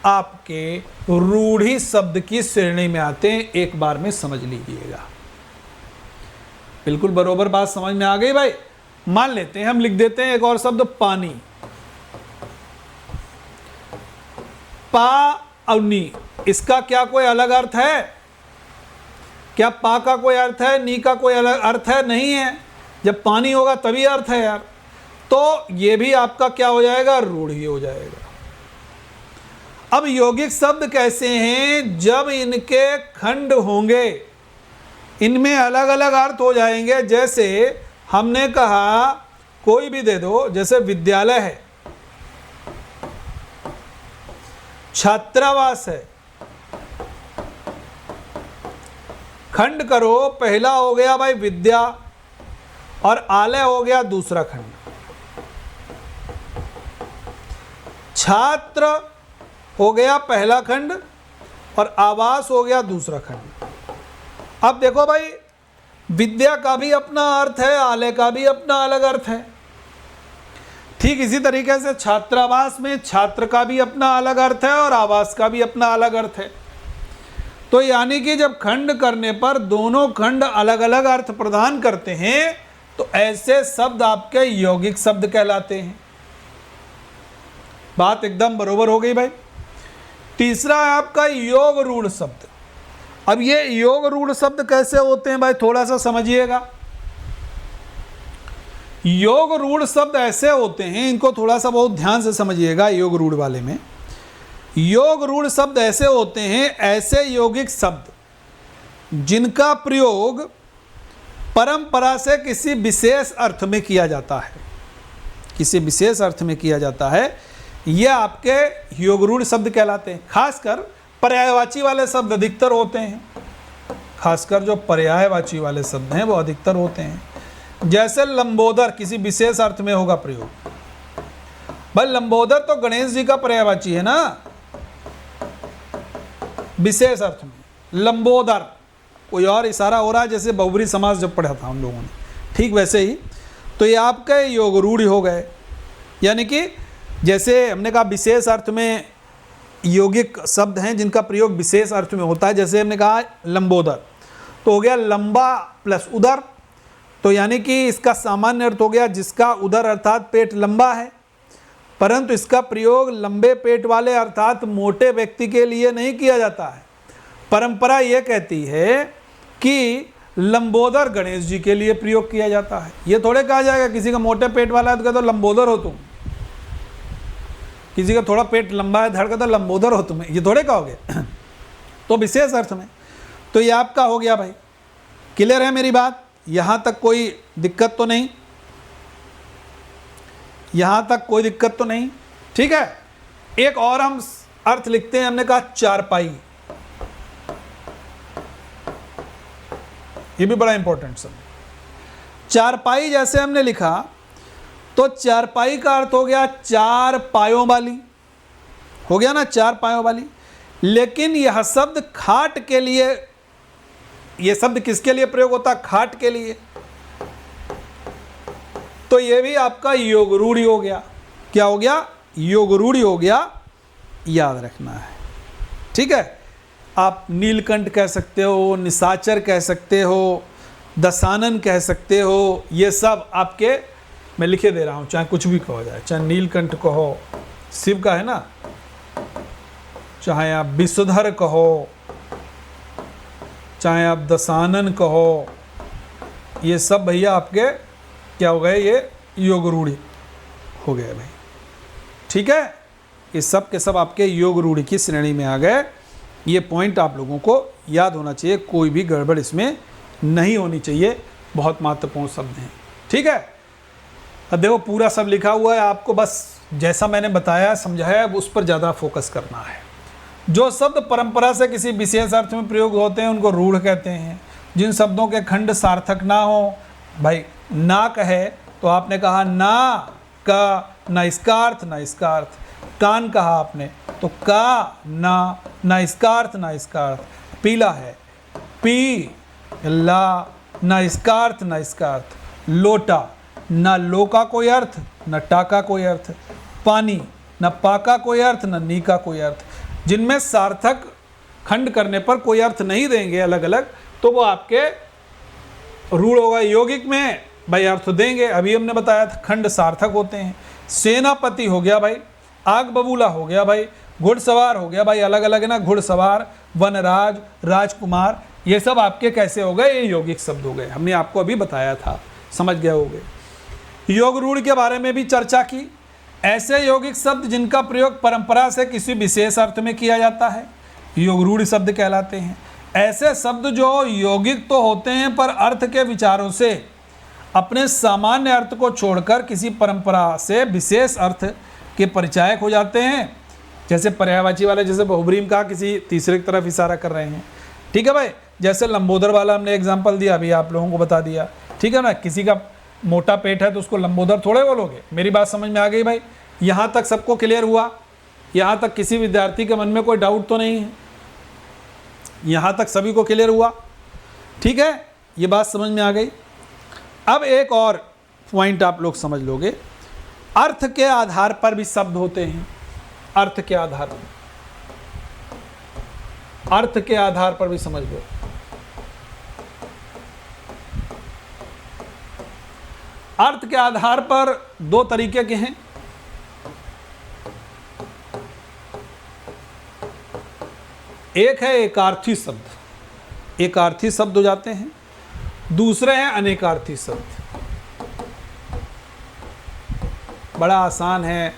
आपके रूढ़ी शब्द की श्रेणी में आते हैं। एक बार में समझ लीजिएगा, बिल्कुल बरोबर बात समझ में आ गई भाई। मान लेते हैं, हम लिख देते हैं एक और शब्द पानी, पा और नी, इसका क्या कोई अलग अर्थ है? क्या पा का कोई अर्थ है, नी का कोई अलग अर्थ है? नहीं है। जब पानी होगा तभी अर्थ है यार। तो ये भी आपका क्या हो जाएगा? रूढ़ी हो जाएगा। अब यौगिक शब्द कैसे हैं? जब इनके खंड होंगे, इनमें अलग अलग अर्थ हो जाएंगे। जैसे हमने कहा कोई भी दे दो, जैसे विद्यालय है, छात्रावास है, खंड करो, पहला हो गया भाई विद्या और आलय हो गया दूसरा खंड। छात्र हो गया पहला खंड और आवास हो गया दूसरा खंड। अब देखो भाई, विद्या का भी अपना अर्थ है, आलय का भी अपना अलग अर्थ है। ठीक इसी तरीके से छात्रावास में छात्र का भी अपना अलग अर्थ है और आवास का भी अपना अलग अर्थ है। तो यानी कि जब खंड करने पर दोनों खंड अलग अलग अर्थ प्रदान करते हैं तो ऐसे शब्द आपके यौगिक शब्द कहलाते हैं। बात एकदम बरोबर हो गई भाई। तीसरा है आपका योग रूढ़ शब्द। अब ये योग रूढ़ शब्द कैसे होते हैं भाई, थोड़ा सा समझिएगा। योग रूढ़ शब्द ऐसे होते हैं, इनको थोड़ा सा बहुत ध्यान से समझिएगा। योग रूढ़ वाले में योग रूढ़ शब्द ऐसे होते हैं, ऐसे यौगिक शब्द जिनका प्रयोग परंपरा से किसी विशेष अर्थ में किया जाता है, किसी विशेष अर्थ में किया जाता है, ये आपके योग रूढ़ शब्द कहलाते हैं। खासकर पर्यायवाची वाले शब्द अधिकतर होते हैं, खासकर जो पर्यायवाची वाले शब्द हैं वो अधिकतर होते हैं। जैसे लंबोदर किसी विशेष अर्थ में होगा प्रयोग। भाई लंबोदर तो गणेश जी का पर्यायवाची है ना, विशेष अर्थ में। लंबोदर कोई और इशारा हो रहा है, जैसे बहुब्री समास जब पढ़ा था हम लोगों ने, ठीक वैसे ही। तो ये आपके योग रूढ़ हो गए, यानी कि जैसे हमने कहा विशेष अर्थ में यौगिक शब्द हैं जिनका प्रयोग विशेष अर्थ में होता है। जैसे हमने कहा लंबोदर, तो हो गया लंबा प्लस उदर, तो यानी कि इसका सामान्य अर्थ हो गया जिसका उदर अर्थात पेट लंबा है, परंतु इसका प्रयोग लंबे पेट वाले अर्थात मोटे व्यक्ति के लिए नहीं किया जाता है। परंपरा ये कहती है कि लंबोदर गणेश जी के लिए प्रयोग किया जाता है। ये थोड़े कहा जाएगा किसी का मोटे पेट वाला है तो कहते हो लंबोदर हो तुम, किसी का थोड़ा पेट लंबा है धड़ का तो लंबोदर हो तुम, ये थोड़े कहोगे। तो विशेष अर्थ में। तो ये आपका हो गया भाई। क्लियर है मेरी बात? यहाँ तक कोई दिक्कत तो नहीं? यहाँ तक कोई दिक्कत तो नहीं? ठीक है। एक और हम अर्थ लिखते हैं, हमने कहा चारपाई। ये भी बड़ा इंपॉर्टेंट शब्द। चारपाई जैसे हमने लिखा तो चारपाई का अर्थ हो गया चार पायों वाली, हो गया ना, चार पायों वाली। लेकिन यह शब्द खाट के लिए, यह शब्द किसके लिए प्रयोग होता है? खाट के लिए। तो यह भी आपका योग रूढ़ी हो गया। क्या हो गया? योग रूढ़ी हो गया, याद रखना है। ठीक है। आप नीलकंठ कह सकते हो, निशाचर कह सकते हो, दशानन कह सकते हो, ये सब आपके मैं लिखे दे रहा हूँ, चाहे कुछ भी कहो जाए, चाहे नीलकंठ कहो, शिव का है ना, चाहे आप विषधर कहो, चाहे आप दशानन कहो, ये सब भैया आपके क्या हो गए? ये योग रूढ़ी हो गए भाई। ठीक है। ये सब के सब आपके योग रूढ़ी की श्रेणी में आ गए। ये पॉइंट आप लोगों को याद होना चाहिए, कोई भी गड़बड़ इसमें नहीं होनी चाहिए। बहुत महत्वपूर्ण शब्द हैं। ठीक है। अब देखो पूरा सब लिखा हुआ है, आपको बस जैसा मैंने बताया समझाया उस पर ज़्यादा फोकस करना है। जो शब्द परंपरा से किसी विशेष अर्थ में प्रयोग होते हैं उनको रूढ़ कहते हैं। जिन शब्दों के खंड सार्थक ना हो, भाई ना कहे तो आपने कहा ना का, ना इसका अर्थ ना इसका अर्थ। कान कहा आपने तो का ना इसका अर्थ ना इसका अर्थ। पीला है, पी ला, ना इसका अर्थ ना इसका अर्थ। लोटा, ना लो का कोई अर्थ न टा का कोई अर्थ। पानी, न पा का कोई अर्थ न नी का कोई अर्थ। जिनमें सार्थक खंड करने पर कोई अर्थ नहीं देंगे अलग अलग, तो वो आपके रूढ़ होगा। यौगिक में भाई अर्थ देंगे, अभी हमने बताया था खंड सार्थक होते हैं। सेनापति हो गया भाई, आग बबूला हो गया भाई, घुड़सवार हो गया भाई, अलग अलग है ना, घुड़सवार, वनराज, राजकुमार, ये सब आपके कैसे हो गए? ये यौगिक शब्द हो गए। हमने आपको अभी बताया था, समझ गए होंगे। योग रूढ़ के बारे में भी चर्चा की। ऐसे यौगिक शब्द जिनका प्रयोग परंपरा से किसी विशेष अर्थ में किया जाता है, योग रूढ़ शब्द कहलाते हैं। ऐसे शब्द जो यौगिक तो होते हैं पर अर्थ के विचारों से अपने सामान्य अर्थ को छोड़कर किसी परंपरा से विशेष अर्थ के परिचायक हो जाते हैं। जैसे पर्यायवाची वाले, जैसे बहुब्रीम का किसी तीसरे की तरफ इशारा कर रहे हैं। ठीक है भाई। जैसे लंबोदर वाला हमने एग्जाम्पल दिया, अभी आप लोगों को बता दिया। ठीक है ना। किसी का मोटा पेट है तो उसको लंबोदर थोड़े बोलोगे। मेरी बात समझ में आ गई भाई? यहाँ तक सबको क्लियर हुआ? यहाँ तक किसी विद्यार्थी के मन में कोई डाउट तो नहीं है? यहाँ तक सभी को क्लियर हुआ? ठीक है, ये बात समझ में आ गई। अब एक और पॉइंट आप लोग समझ लोगे, अर्थ के आधार पर भी शब्द होते हैं। अर्थ के आधार पर, अर्थ के आधार पर भी समझ लो। अर्थ के आधार पर दो तरीके के हैं। एक है एकार्थी शब्द, एकार्थी शब्द हो जाते हैं। दूसरे हैं अनेकार्थी शब्द। बड़ा आसान है,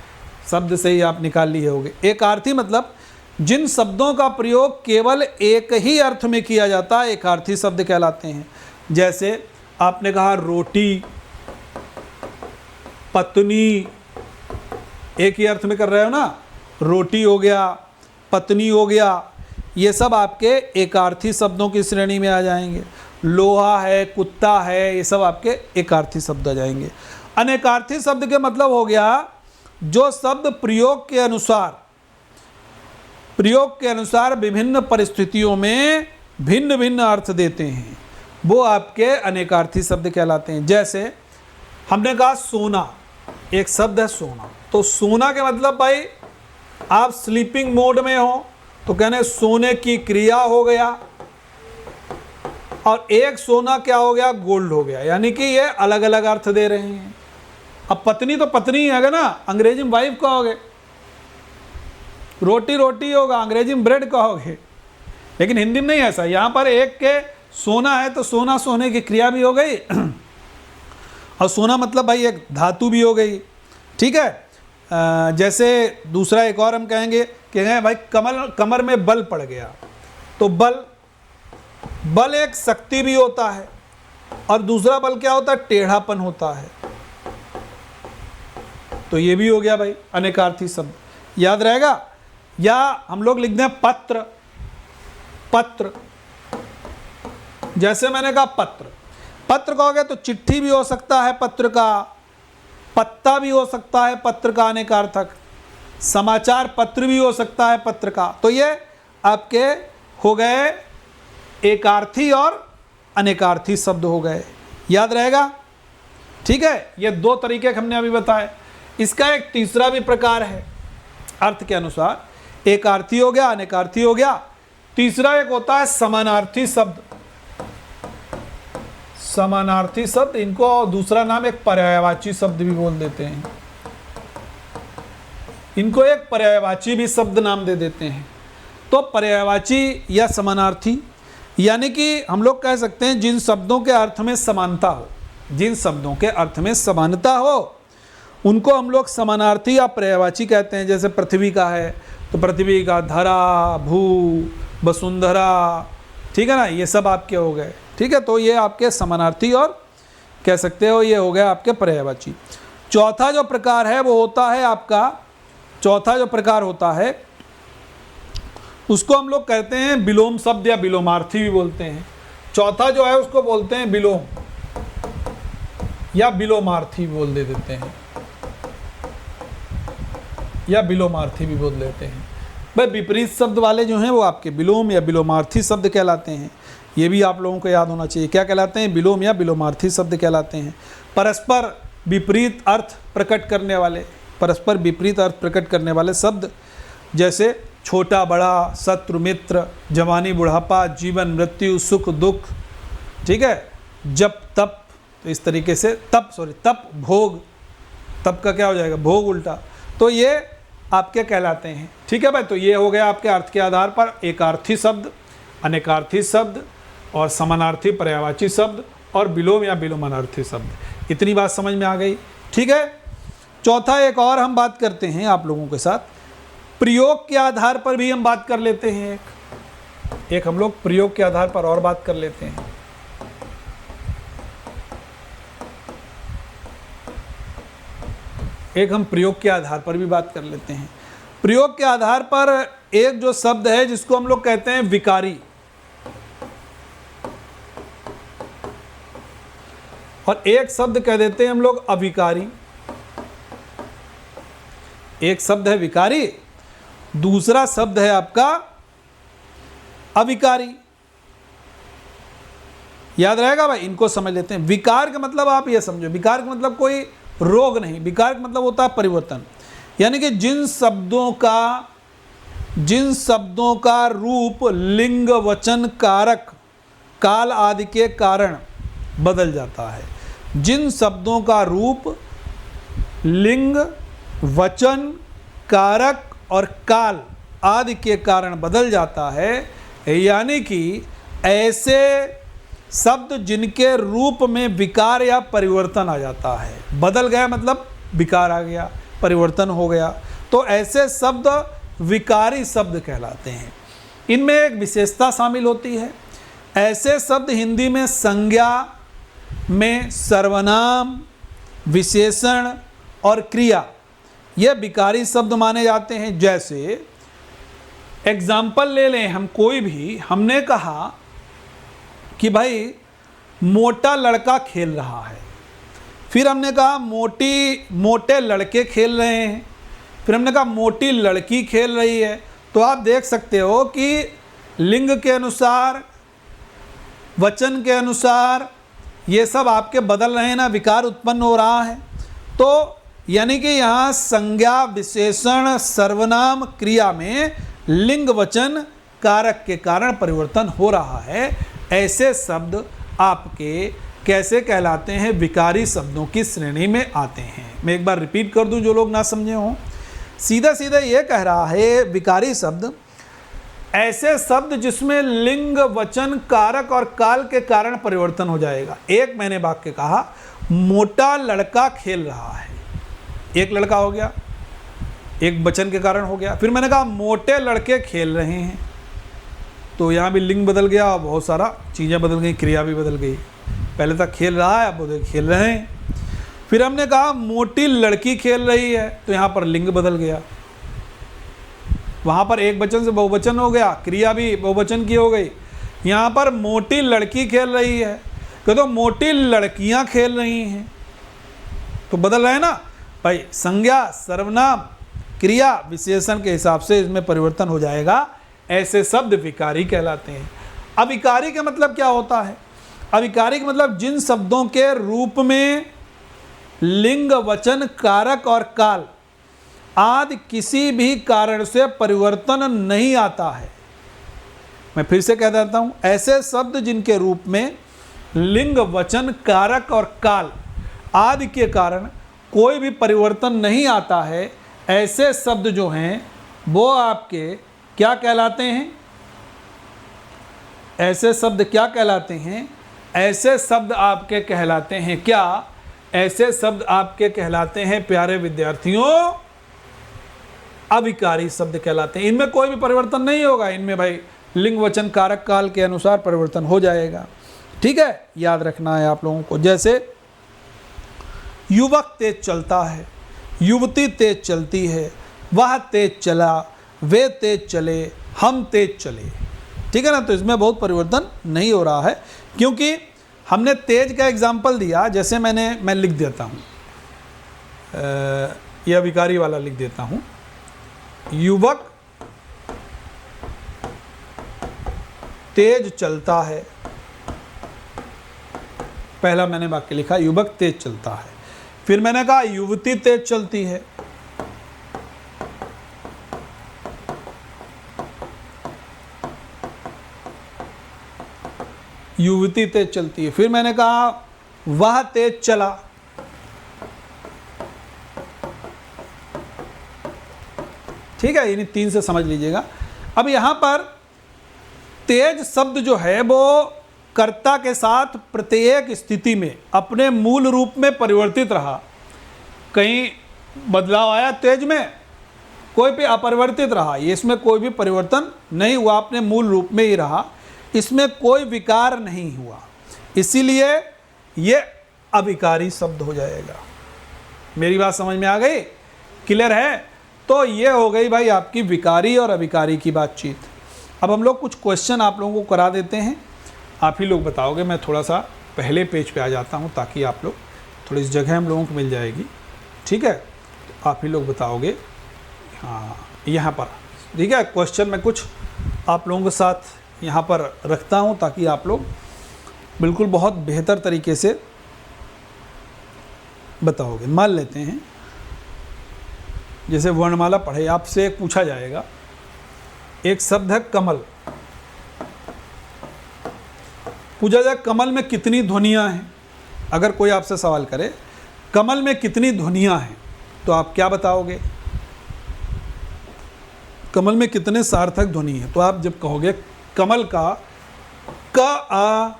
शब्द से ही आप निकाल लिए होंगे। एकार्थी मतलब जिन शब्दों का प्रयोग केवल एक ही अर्थ में किया जाता है, एकार्थी शब्द कहलाते हैं। जैसे आपने कहा रोटी, पत्नी, एक ही अर्थ में कर रहे हो ना, रोटी हो गया, पत्नी हो गया, ये सब आपके एकार्थी शब्दों की श्रेणी में आ जाएंगे। लोहा है, कुत्ता है, ये सब आपके एकार्थी शब्द आ जाएंगे। अनेकार्थी शब्द के मतलब हो गया जो शब्द प्रयोग के अनुसार विभिन्न परिस्थितियों में भिन्न भिन्न अर्थ देते हैं, वो आपके अनेकार्थी शब्द कहलाते हैं। जैसे हमने कहा सोना, एक शब्द है सोना, तो सोना के मतलब भाई आप स्लीपिंग मोड में हो तो कहने सोने की क्रिया हो गया, और एक सोना क्या हो गया, गोल्ड हो गया, यानी कि ये अलग अलग अर्थ दे रहे हैं। अब पत्नी तो पत्नी है ना, अंग्रेजी में वाइफ कहोगे, रोटी रोटी होगा, अंग्रेजी में ब्रेड कहोगे, लेकिन हिंदी में नहीं ऐसा। यहाँ पर एक के सोना है तो सोना सोने की क्रिया भी हो गई और सोना मतलब भाई एक धातु भी हो गई। ठीक है, जैसे दूसरा एक और हम कहेंगे कि भाई कमर में बल पड़ गया, तो बल एक शक्ति भी होता है, और दूसरा बल क्या होता है, टेढ़ापन होता है। तो ये भी हो गया भाई अनेकार्थी शब्द, याद रहेगा। या हम लोग लिख दें पत्र, पत्र, जैसे मैंने कहा पत्र, पत्र कहोगे तो चिट्ठी भी हो सकता है पत्र का, पत्ता भी हो सकता है पत्र का अनेकार्थक, समाचार पत्र भी हो सकता है पत्र का। तो ये आपके हो गए एकार्थी और अनेकार्थी शब्द हो गए, याद रहेगा। ठीक है, ये दो तरीके हमने अभी बताए। इसका एक तीसरा भी प्रकार है अर्थ के अनुसार, एकार्थी हो गया, अनेकार्थी हो गया। तीसरा एक होता है समानार्थी शब्द। समानार्थी शब्द, इनको दूसरा नाम एक पर्यायवाची शब्द भी बोल देते हैं, इनको एक पर्यायवाची भी शब्द नाम दे देते हैं। तो पर्यायवाची या समानार्थी यानी कि हम लोग कह सकते हैं जिन शब्दों के अर्थ में समानता हो, जिन शब्दों के अर्थ में समानता हो उनको हम लोग समानार्थी या पर्यायवाची कहते हैं। जैसे पृथ्वी का है तो पृथ्वी का, धरा, भू, वसुंधरा, ठीक है ना, ये सब आपके हो गए। ठीक है, तो ये आपके समानार्थी और कह सकते हो ये हो गया आपके पर्यायवाची। चौथा जो प्रकार है वो होता है आपका, चौथा जो प्रकार होता है उसको हम लोग कहते हैं विलोम शब्द या विलोमार्थी भी बोलते हैं। चौथा जो है उसको बोलते हैं विलोम या विलोमार्थी बोल देते हैं, या विलोमार्थी भी बोल देते हैं। भाई विपरीत शब्द वाले जो हैं वो आपके विलोम या विलोमार्थी शब्द कहलाते हैं। ये भी आप लोगों को याद होना चाहिए, क्या कहलाते हैं, विलोम या विलोमार्थी शब्द कहलाते हैं। परस्पर विपरीत अर्थ प्रकट करने वाले, परस्पर विपरीत अर्थ प्रकट करने वाले शब्द, जैसे छोटा बड़ा, शत्रु मित्र, जवानी बुढ़ापा, जीवन मृत्यु, सुख दुख, ठीक है, जब तप, तो इस तरीके से तप भोग, तप का क्या हो जाएगा, भोग उल्टा, तो ये आपके कहलाते हैं। ठीक है भाई, तो ये हो गया आपके अर्थ के आधार पर एकार्थी शब्द, अनेकार्थी शब्द और समानार्थी पर्यायवाची शब्द और विलोम या विलोमार्थी शब्द। इतनी बात समझ में आ गई। ठीक है, चौथा एक और हम बात करते हैं आप लोगों के साथ, प्रयोग के आधार पर भी हम बात कर लेते हैं। एक हम लोग प्रयोग के आधार पर और बात कर लेते हैं। एक हम प्रयोग के आधार पर भी बात कर लेते हैं। प्रयोग के आधार पर एक जो शब्द है जिसको हम लोग कहते हैं विकारी, और एक शब्द कह देते हैं हम लोग अविकारी। एक शब्द है विकारी दूसरा शब्द है आपका अविकारी। याद रहेगा भाई, इनको समझ लेते हैं। विकार का मतलब आप ये समझो, विकार का मतलब कोई रोग नहीं, विकार का मतलब होता है परिवर्तन। यानी कि जिन शब्दों का रूप लिंग वचन कारक काल आदि के कारण बदल जाता है, जिन शब्दों का रूप लिंग वचन कारक और काल आदि के कारण बदल जाता है, यानी कि ऐसे शब्द जिनके रूप में विकार या परिवर्तन आ जाता है। बदल गया मतलब विकार आ गया, परिवर्तन हो गया, तो ऐसे शब्द विकारी शब्द कहलाते हैं। इनमें एक विशेषता शामिल होती है। ऐसे शब्द हिंदी में संज्ञा में सर्वनाम, विशेषण और क्रिया ये विकारी शब्द माने जाते हैं। जैसे एग्जाम्पल ले लें हम कोई भी, हमने कहा कि भाई मोटा लड़का खेल रहा है, फिर हमने कहा मोटे लड़के खेल रहे हैं, फिर हमने कहा मोटी लड़की खेल रही है। तो आप देख सकते हो कि लिंग के अनुसार, वचन के अनुसार ये सब आपके बदल रहे हैं ना, विकार उत्पन्न हो रहा है। तो यानी कि यहाँ संज्ञा, विशेषण, सर्वनाम, क्रिया में लिंग वचन कारक के कारण परिवर्तन हो रहा है। ऐसे शब्द आपके कैसे कहलाते हैं? विकारी शब्दों की श्रेणी में आते हैं। मैं एक बार रिपीट कर दूं जो लोग ना समझे हों। सीधा सीधा ये कह रहा है विकारी शब्द ऐसे शब्द जिसमें लिंग वचन कारक और काल के कारण परिवर्तन हो जाएगा। एक मैंने वाक्य कहा मोटा लड़का खेल रहा है, एक लड़का हो गया, एक वचन के कारण हो गया। फिर मैंने कहा मोटे लड़के खेल रहे हैं, तो यहाँ भी लिंग बदल गया, बहुत सारा चीज़ें बदल गई, क्रिया भी बदल गई। पहले तक खेल रहा है, अब खेल रहे हैं। फिर हमने कहा मोटी लड़की खेल रही है, तो यहाँ पर लिंग बदल गया, वहाँ पर एक वचन से बहुवचन हो गया, क्रिया भी बहुवचन की हो गई। यहाँ पर मोटी लड़की खेल रही है, तो मोटी लड़कियाँ खेल रही हैं, तो बदल रहे हैं ना भाई। संज्ञा, सर्वनाम, क्रिया, विशेषण के हिसाब से इसमें परिवर्तन हो जाएगा। ऐसे शब्द विकारी कहलाते हैं। अविकारी का मतलब क्या होता है? अविकारी का मतलब जिन शब्दों के रूप में लिंग वचन कारक और काल आदि किसी भी कारण से परिवर्तन नहीं आता है। मैं फिर से कह देता हूं, ऐसे शब्द जिनके रूप में लिंग वचन कारक और काल आदि के कारण कोई भी परिवर्तन नहीं आता है, ऐसे शब्द जो हैं वो आपके क्या कहलाते हैं? ऐसे शब्द क्या कहलाते हैं? ऐसे शब्द आपके कहलाते हैं क्या? ऐसे शब्द आपके कहलाते हैं प्यारे विद्यार्थियों अविकारी शब्द कहलाते हैं। इनमें कोई भी परिवर्तन नहीं होगा, इनमें भाई लिंग वचन कारक काल के अनुसार परिवर्तन हो जाएगा। ठीक है, याद रखना है आप लोगों को। जैसे युवक तेज चलता है, युवती तेज चलती है, वह तेज चला, वे तेज चले, हम तेज चले। ठीक है ना, तो इसमें बहुत परिवर्तन नहीं हो रहा है, क्योंकि हमने तेज का एग्जाम्पल दिया। जैसे मैं लिख देता हूँ, यह विकारी वाला लिख देता हूँ, युवक तेज चलता है। पहला मैंने वाक्य लिखा युवक तेज चलता है, फिर मैंने कहा युवती तेज चलती है, युवती तेज चलती है, फिर मैंने कहा वह तेज चला, ठीक है। इन तीन से समझ लीजिएगा। अब यहाँ पर तेज शब्द जो है वो कर्ता के साथ प्रत्येक स्थिति में अपने मूल रूप में परिवर्तित रहा। कहीं बदलाव आया तेज में, कोई भी अपरिवर्तित रहा, ये इसमें कोई भी परिवर्तन नहीं हुआ, अपने मूल रूप में ही रहा, इसमें कोई विकार नहीं हुआ, इसीलिए ये अविकारी शब्द हो जाएगा। मेरी बात समझ में आ गई? क्लियर है? तो ये हो गई भाई आपकी विकारी और अविकारी की बातचीत। अब हम लोग कुछ क्वेश्चन आप लोगों को करा देते हैं, आप ही लोग बताओगे। मैं थोड़ा सा पहले पेज पे आ जाता हूँ ताकि आप लोग थोड़ी इस जगह हम लोगों को मिल जाएगी। ठीक है, तो आप ही लोग बताओगे। हाँ, यहाँ पर ठीक है। क्वेश्चन मैं कुछ आप लोगों के साथ यहाँ पर रखता हूँ ताकि आप लोग बिल्कुल बहुत बेहतर तरीके से बताओगे। मान लेते हैं जैसे वर्णमाला पढ़े, आपसे पूछा जाएगा, एक शब्द है कमल, पूछा जाए कमल में कितनी ध्वनियाँ हैं। अगर कोई आपसे सवाल करे कमल में कितनी ध्वनियाँ हैं, तो आप क्या बताओगे? कमल में कितने सार्थक ध्वनि है? तो आप जब कहोगे कमल का क आ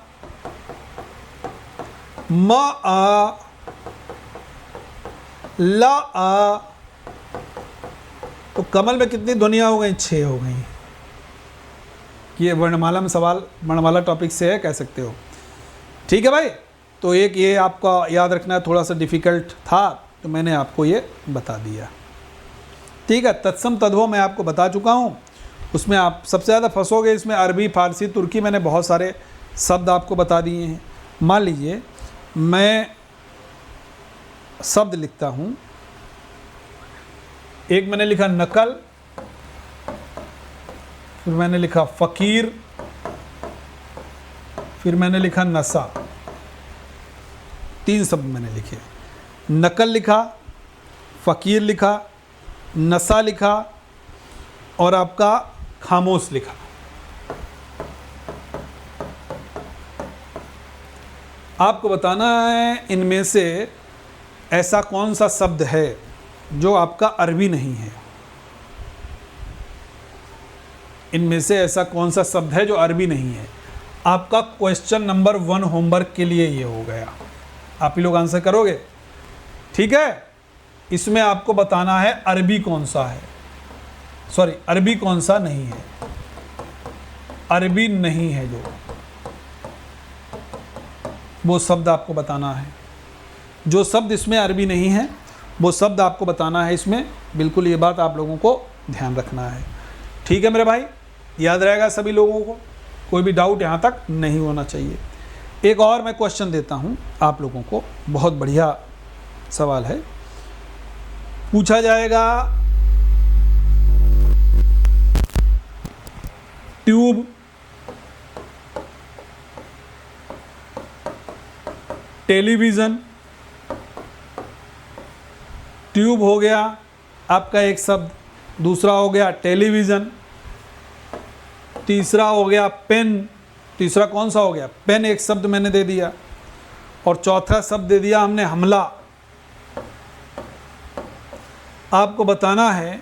म आ ला आ, तो कमल में कितनी ध्वनियाँ हो गई? 6 हो गई। ये वर्णमाला में सवाल, वर्णमाला टॉपिक से है, कह सकते हो। ठीक है भाई, तो एक ये आपका याद रखना थोड़ा सा डिफ़िकल्ट था, तो मैंने आपको ये बता दिया। ठीक है, तत्सम तद्भव मैं आपको बता चुका हूँ, उसमें आप सबसे ज़्यादा फंसोगे। इसमें अरबी, फ़ारसी, तुर्की, मैंने बहुत सारे शब्द आपको बता दिए हैं। मान लीजिए मैं शब्द लिखता हूँ, एक मैंने लिखा नकल, फिर मैंने लिखा फ़कीर, फिर मैंने लिखा नशा। 3 शब्द मैंने लिखे, नकल लिखा, फ़कीर लिखा, नशा लिखा और आपका खामोश लिखा। आपको बताना है इनमें से ऐसा कौन सा शब्द है जो आपका अरबी नहीं है। इनमें से ऐसा कौन सा शब्द है जो अरबी नहीं है। आपका क्वेश्चन नंबर 1 होमवर्क के लिए ये हो गया। आप ही लोग आंसर करोगे, ठीक है। इसमें आपको बताना है अरबी कौन सा है, सॉरी अरबी कौन सा नहीं है। अरबी नहीं है जो, वो शब्द आपको बताना है। जो शब्द इसमें अरबी नहीं है वो शब्द आपको बताना है इसमें। बिल्कुल ये बात आप लोगों को ध्यान रखना है। ठीक है मेरे भाई, याद रहेगा सभी लोगों को, कोई भी डाउट यहाँ तक नहीं होना चाहिए। एक और मैं क्वेश्चन देता हूँ आप लोगों को, बहुत बढ़िया सवाल है। पूछा जाएगा ट्यूब, टेलीविज़न। ट्यूब हो गया आपका एक शब्द, दूसरा हो गया टेलीविज़न, तीसरा हो गया पेन। तीसरा कौन सा हो गया? पेन एक शब्द मैंने दे दिया, और चौथा शब्द दे दिया हमने हमला। आपको बताना है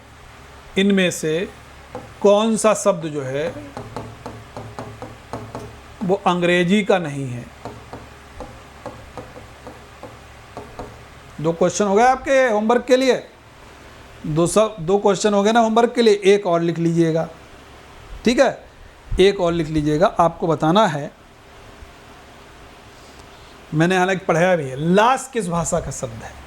इनमें से कौन सा शब्द जो है वो अंग्रेजी का नहीं है। 2 क्वेश्चन हो गए आपके होमवर्क के लिए। 2 क्वेश्चन हो गए ना होमवर्क के लिए। एक और लिख लीजिएगा, ठीक है, एक और लिख लीजिएगा। आपको बताना है, मैंने हालांकि पढ़ाया भी है, लाश किस भाषा का शब्द है?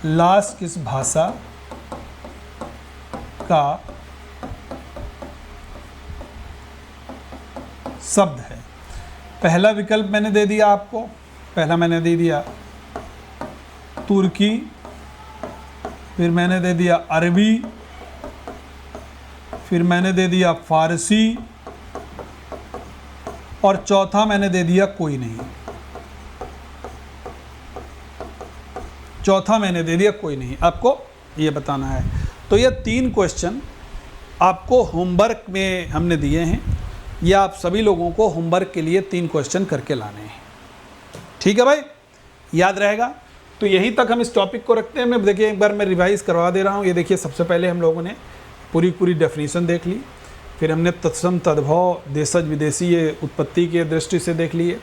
लाश किस भाषा का शब्द है? पहला विकल्प मैंने दे दिया आपको, पहला मैंने दे दिया तुर्की, फिर मैंने दे दिया अरबी, फिर मैंने दे दिया फारसी, और चौथा मैंने दे दिया कोई नहीं। चौथा मैंने दे दिया कोई नहीं। आपको ये बताना है। तो ये 3 क्वेश्चन आपको होमवर्क में हमने दिए हैं। ये आप सभी लोगों को होमवर्क के लिए 3 क्वेश्चन करके लाने हैं। ठीक है भाई, याद रहेगा। तो यहीं तक हम इस टॉपिक को रखते हैं। मैं देखिए एक बार मैं रिवाइज़ करवा दे रहा हूँ। ये देखिए सबसे पहले हम लोगों ने पूरी डेफिनेशन देख ली, फिर हमने तत्सम तद्भव देशज विदेशी ये उत्पत्ति के दृष्टि से देख लिए,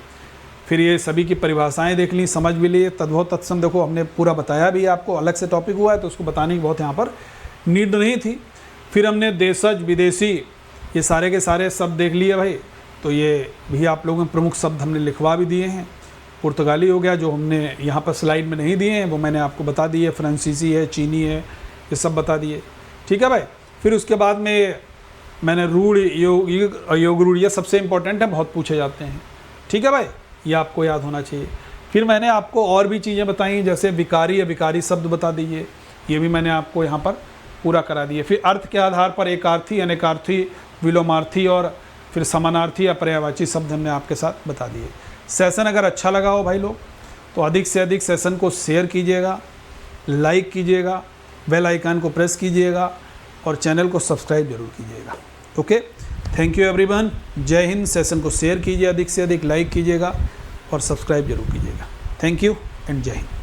फिर ये सभी की परिभाषाएं देख ली, समझ भी लिए। तद्भव तत्सम देखो हमने पूरा बताया भी, आपको अलग से टॉपिक हुआ है तो उसको बताने की बहुत यहाँ पर नीड नहीं थी। फिर हमने देशज विदेशी ये सारे के सारे शब्द देख लिए भाई। तो ये भी आप लोगों ने प्रमुख शब्द हमने लिखवा भी दिए हैं। पुर्तगाली हो गया, जो हमने यहाँ पर स्लाइड में नहीं दिए हैं वो मैंने आपको बता दिए। फ्रांसीसी है, चीनी है, ये सब बता दिए। ठीक है भाई। फिर उसके बाद में मैंने रूढ़, योग रूढ़, ये सबसे इम्पोर्टेंट है, बहुत पूछे जाते हैं। ठीक है भाई, ये आपको याद होना चाहिए। फिर मैंने आपको और भी चीज़ें बताई, जैसे विकारी या विकारी शब्द बता दीजिए, ये भी मैंने आपको यहाँ पर पूरा करा दिए। फिर अर्थ के आधार पर एकार्थी, अनेकार्थी, विलोमार्थी और फिर समानार्थी या पर्यायवाची शब्द हमने आपके साथ बता दिए। सेशन अगर अच्छा लगा हो भाई लोग तो अधिक से अधिक सेशन को शेयर कीजिएगा, लाइक कीजिएगा, बेल आइकन को प्रेस कीजिएगा और चैनल को सब्सक्राइब जरूर कीजिएगा। Okay, thank you everyone. जय हिंद। सेशन को शेयर कीजिए, अधिक से अधिक लाइक कीजिएगा और सब्सक्राइब जरूर कीजिएगा। थैंक यू एंड जय हिंद।